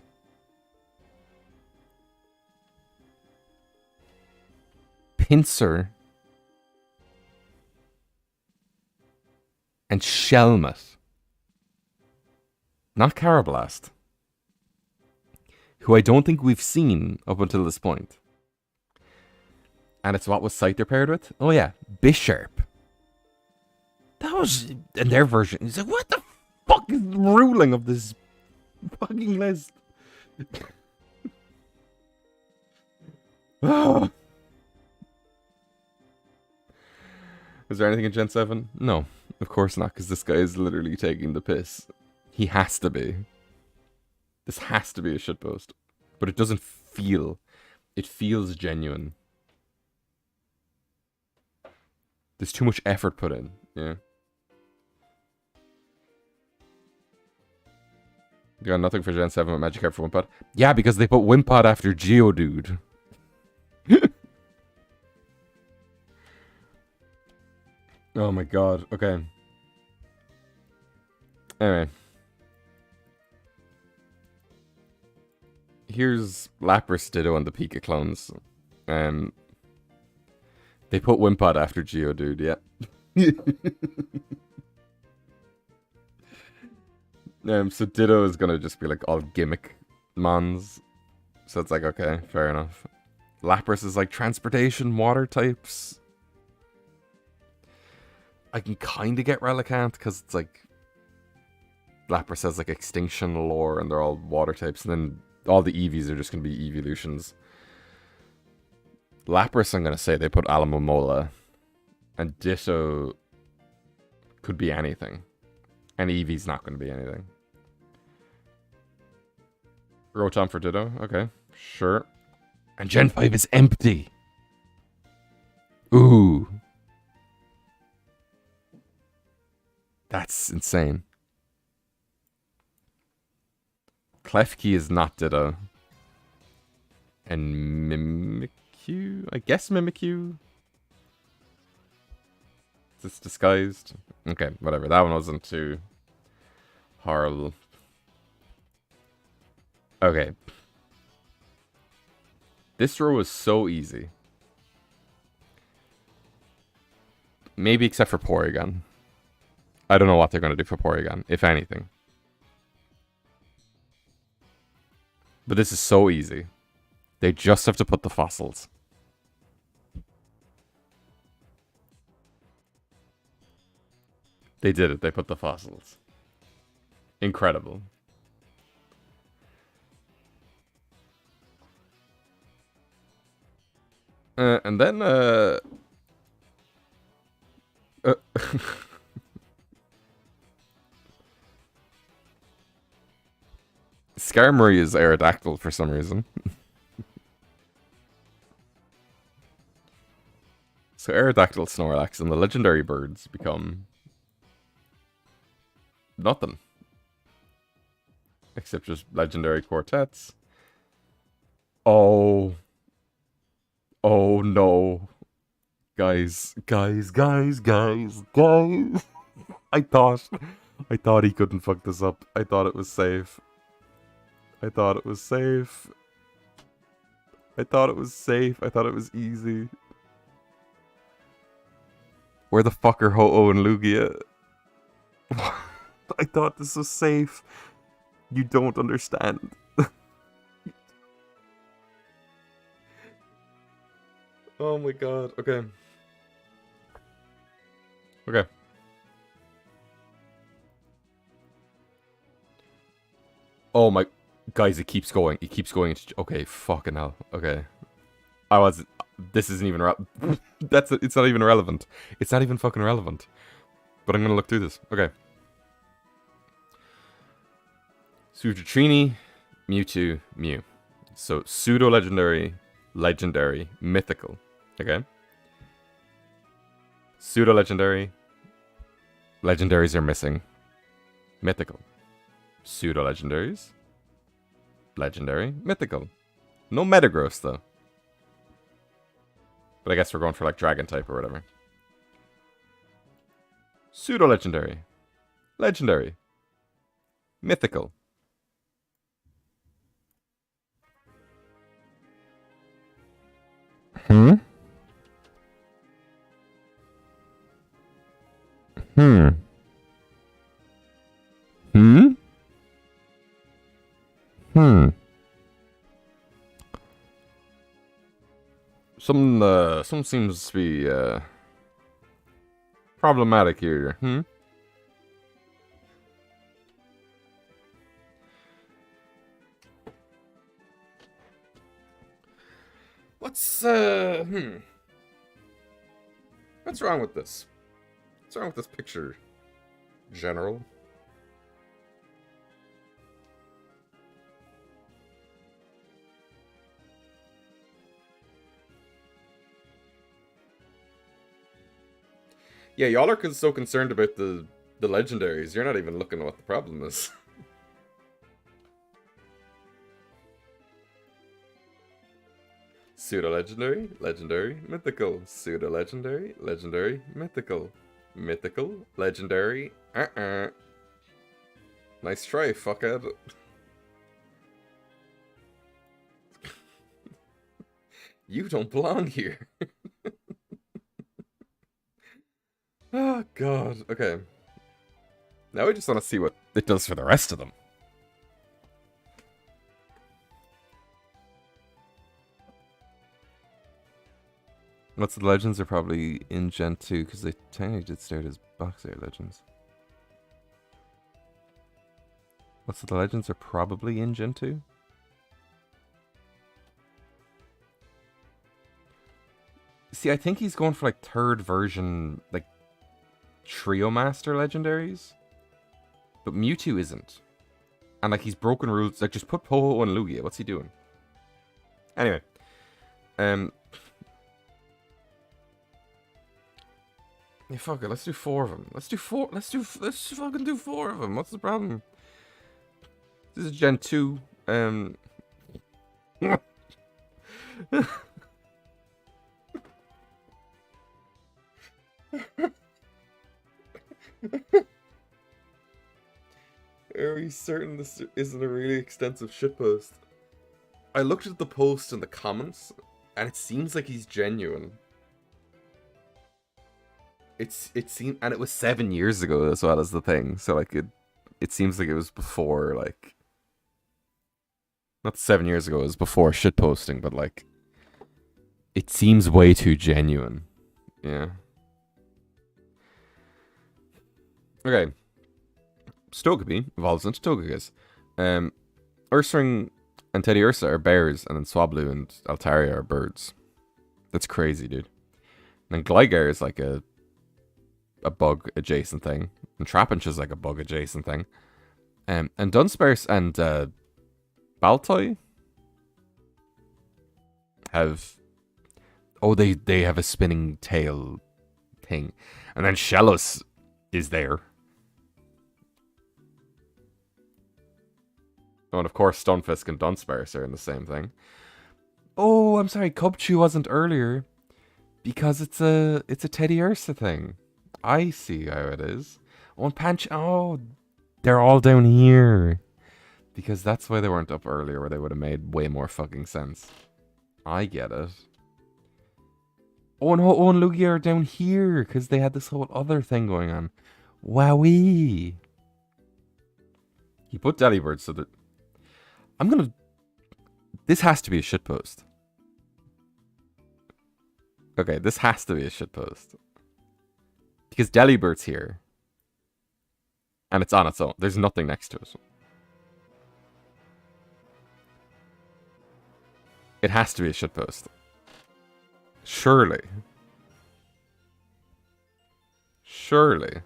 Pinsir and Shelmet. Not Carablast. Who I don't think we've seen up until this point. And it's what was Scyther paired with? Oh yeah, Bisharp. That was in their version. He's like, what the fuck is the ruling of this fucking list? Oh. Is there anything in Gen 7? No, of course not, because this guy is literally taking the piss. He has to be. This has to be a shitpost. But it doesn't feel. It feels genuine. There's too much effort put in. Yeah. You got nothing for Gen 7 with Magikarp for Wimpod? Yeah, because they put Wimpod after Geodude. Oh my god. Okay. Anyway. Here's Lapras, Ditto, and the Pika clones. They put Wimpod after Geodude, yeah. So Ditto is gonna just be like all gimmick mons. So it's like, okay, fair enough. Lapras is like transportation, water types. I can kind of get Relicanth because it's like Lapras has like extinction lore and they're all water types, and then all the Eevees are just gonna be evolutions. Lapras, I'm gonna say they put Alomomola, and Ditto could be anything, and Eevee's not gonna be anything. Rotom for Ditto, okay, sure. And Gen 5 is empty. Ooh. That's insane. Klefki is not Ditto. And Mimikyu? I guess Mimikyu? Is this disguised? Okay, whatever. That one wasn't too horrible. Okay. This row was so easy. Maybe except for Porygon. I don't know what they're going to do for Porygon, if anything. But this is so easy. They just have to put the fossils. They did it. They put the fossils. Incredible. And then, Skarmory is Aerodactyl for some reason. So Aerodactyl, Snorlax, and the legendary birds become nothing. Except just legendary quartets. Oh. Oh no. Guys. I thought he couldn't fuck this up. I thought it was safe. I thought it was easy. Where the fuck are Ho-Oh and Lugia? I thought this was safe. You don't understand. Oh my god. Okay. Okay. Oh my... Guys, it keeps going. It keeps going. Okay, fucking hell. Okay. This isn't even... It's not even relevant. It's not even fucking relevant. But I'm gonna look through this. Okay. Sudratrini, Mewtwo, Mew. So, pseudo-legendary, legendary, mythical. Okay. Pseudo-legendary. Legendaries are missing. Mythical. Pseudo-legendaries. Legendary, mythical. No Metagross, though. But I guess we're going for, like, Dragon type or whatever. Pseudo-legendary. Legendary. Mythical. Hmm? Hmm? Some seems to be, problematic here. What's wrong with this? What's wrong with this picture, General? Yeah, y'all are so concerned about the legendaries. You're not even looking at what the problem is. Pseudo-legendary, legendary, mythical. Pseudo-legendary, legendary, mythical. Mythical, legendary, Nice try, fuckhead. You don't belong here. Oh, God. Okay. Now we just want to see what it does for the rest of them. What's the legends are probably in Gen 2, because they technically did start as box art legends. What's the legends are probably in Gen 2? See, I think he's going for like third version, like Trio Master legendaries. But Mewtwo isn't. And like he's broken rules. Like just put Ho-Oh and Lugia. What's he doing? Anyway. Yeah, fuck it. Let's do 4 of them. Let's fucking do 4 of them. What's the problem? This is Gen 2. Are we certain this isn't a really extensive shitpost? I looked at the post in the comments, and it seems like he's genuine. It seemed, and it was 7 years ago as well as the thing. So like it seems like it was before, like, not 7 years ago. It was before shitposting, but like, it seems way too genuine. Yeah. Okay. Stokopi evolves into Togekiss. Ursaring and Teddiursa are bears, and then Swablu and Altaria are birds. That's crazy, dude. And then Gligar is like a bug adjacent thing, and Trapinch is like a bug adjacent thing. And Dunsparce and Baltoy have... Oh, they have a spinning tail thing. And then Shellos is there. Oh, and of course Stunfisk and Dunsparce are in the same thing. Oh, I'm sorry, Cubchoo wasn't earlier. Because it's a Teddiursa thing. I see how it is. Oh, and Panch... Oh, they're all down here. Because that's why they weren't up earlier, where they would have made way more fucking sense. I get it. Oh, and Ho-Oh and Lugia are down here, because they had this whole other thing going on. Wowee. He put Delibird so that... I'm gonna... This has to be a shitpost. Okay, this has to be a shitpost. Because Delibird's here. And it's on its own. There's nothing next to it. It has to be a shitpost. Surely. Surely.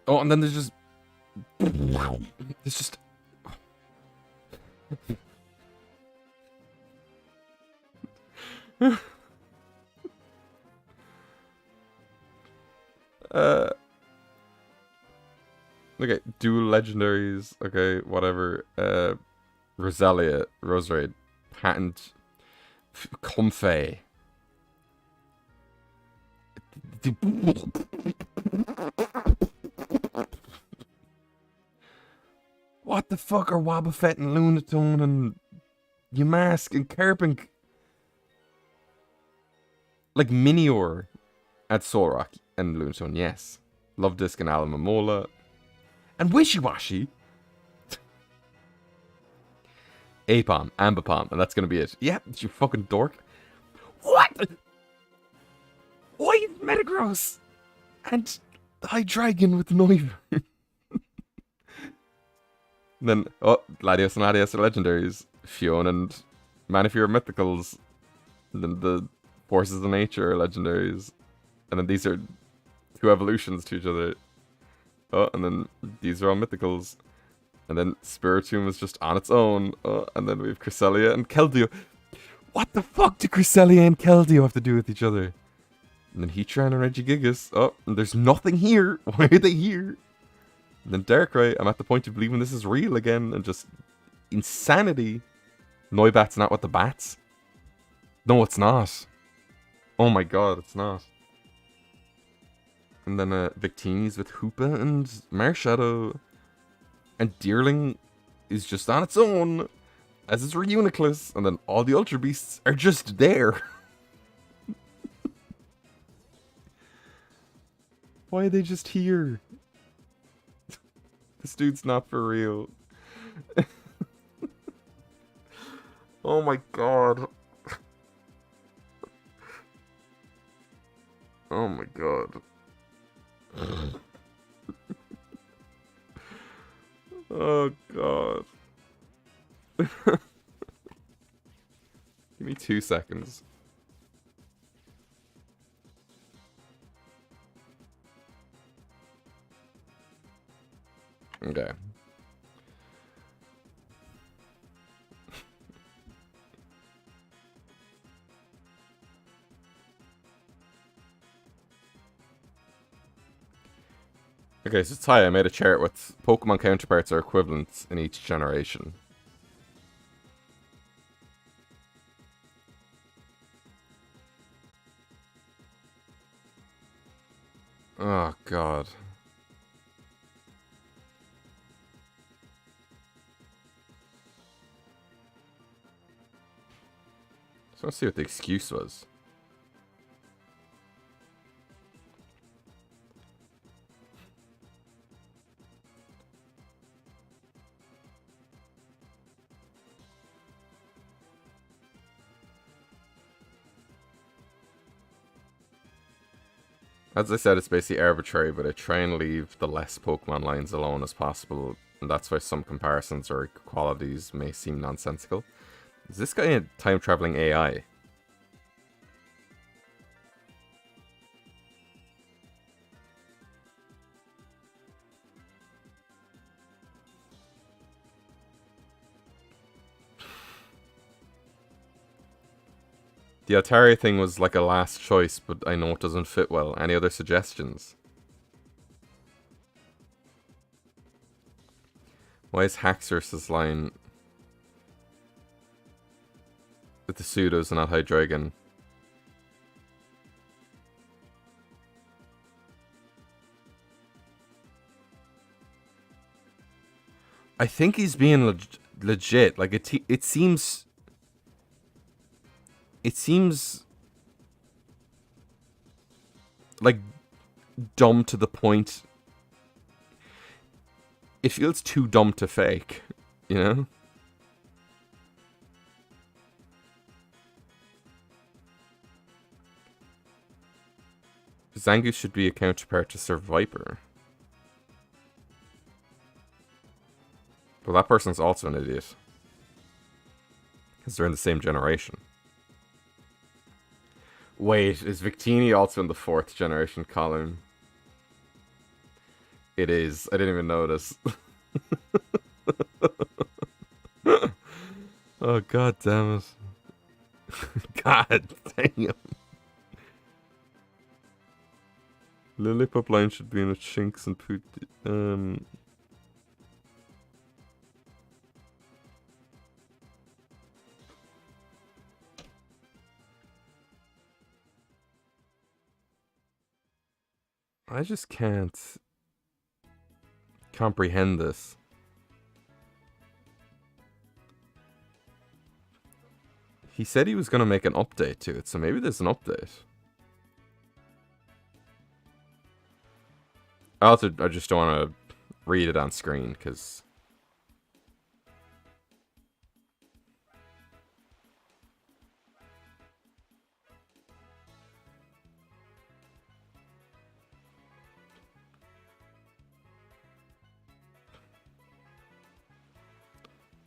Oh, and then there's just... There's just... Okay, dual legendaries. Okay, whatever. Roselia, Roserade, Patent, Comfey. What the fuck are Wobbuffet and Lunatone and Yamask and Kerpink? Like Minior at Solrock and Lunatone, yes. Love-Disc and Alamamola. And Wishiwashi. Apom, Ambipom, and that's gonna be it. Yeah, you fucking dork. What? Why is Metagross? And Hydreigon with Noivern. Then, oh, Latios and Latias are legendaries. Fiona and Manaphy are mythicals. And then the Forces of Nature are legendaries. And then these are two evolutions to each other. Oh, and then these are all mythicals. And then Spiritomb is just on its own. Oh, and then we have Cresselia and Keldeo. What the fuck do Cresselia and Keldeo have to do with each other? And then Heatran and Regigigas. Oh, and there's nothing here. Why are they here? And then Darkrai. I'm at the point of believing this is real again. And just insanity. Noibat's not with the bats. No, it's not. Oh my god, it's not. And then Victini's with Hoopa and Marshadow. And Deerling is just on its own. As is Reuniclus. And then all the Ultra Beasts are just there. Why are they just here? This dude's not for real. Oh my god. Oh my god. Oh god. Give me 2 seconds. Okay. Okay, so Ty, I made a chart with Pokemon counterparts or equivalents in each generation. Oh, God. So let's see what the excuse was. As I said, it's basically arbitrary, but I try and leave the less Pokemon lines alone as possible, and that's why some comparisons or equalities may seem nonsensical. Is this guy a time-traveling AI? The Atari thing was like a last choice, but I know it doesn't fit well. Any other suggestions? Why is Haxorus' line with the pseudos and not Hydreigon? I think he's being legit. Like it seems like dumb to the point. It feels too dumb to fake, you know? Zangoose should be a counterpart to Sir Viper. Well, that person's also an idiot. Because they're in the same generation. Wait, is Victini also in the 4th generation column? It is. I didn't even notice. Oh, god damn it. God damn. Lillipup line should be in a Shinx and Poot. I just can't comprehend this. He said he was going to make an update to it, so maybe there's an update. I just don't want to read it on screen, because...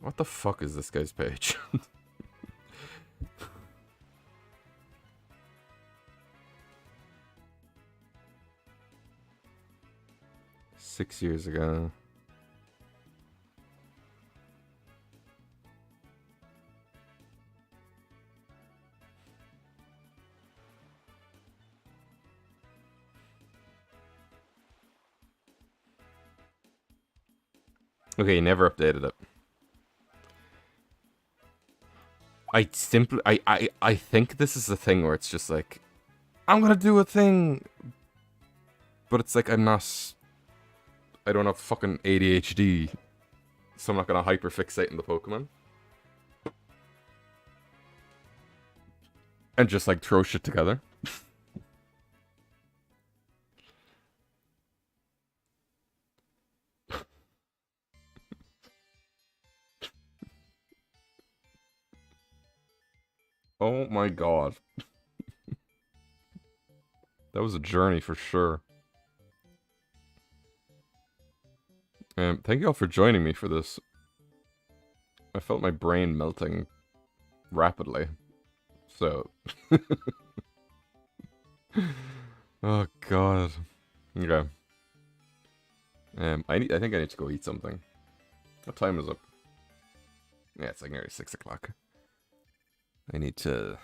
What the fuck is this guy's page? 6 years ago. Okay, never updated it. I think this is the thing where it's just like, I'm gonna do a thing, but it's like I don't have fucking ADHD, so I'm not gonna hyperfixate in the Pokemon. And just like throw shit together. Oh my god. That was a journey for sure. Thank you all for joining me for this. I felt my brain melting rapidly. So. Oh god. Okay. I think I need to go eat something. What time is it? Yeah, it's like nearly 6 o'clock. I need to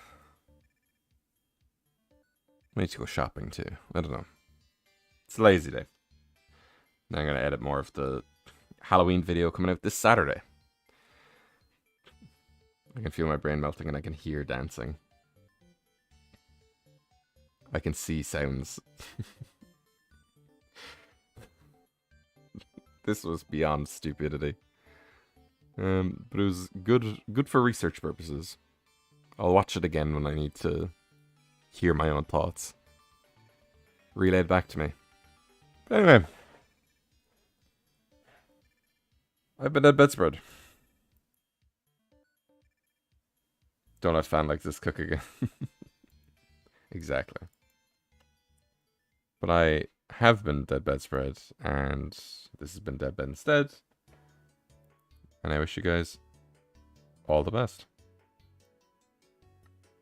go shopping too. I don't know. It's a lazy day. Now I'm gonna edit more of the Halloween video coming out this Saturday. I can feel my brain melting and I can hear dancing. I can see sounds. This was beyond stupidity. But it was good for research purposes. I'll watch it again when I need to hear my own thoughts relayed back to me. But anyway, I've been at bedspread. Don't let fan like this cook again. Exactly. But I have been Dead Bedspread, and this has been Dead Bed Instead. And I wish you guys all the best.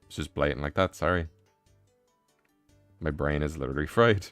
It's just blatant like that, sorry. My brain is literally fried.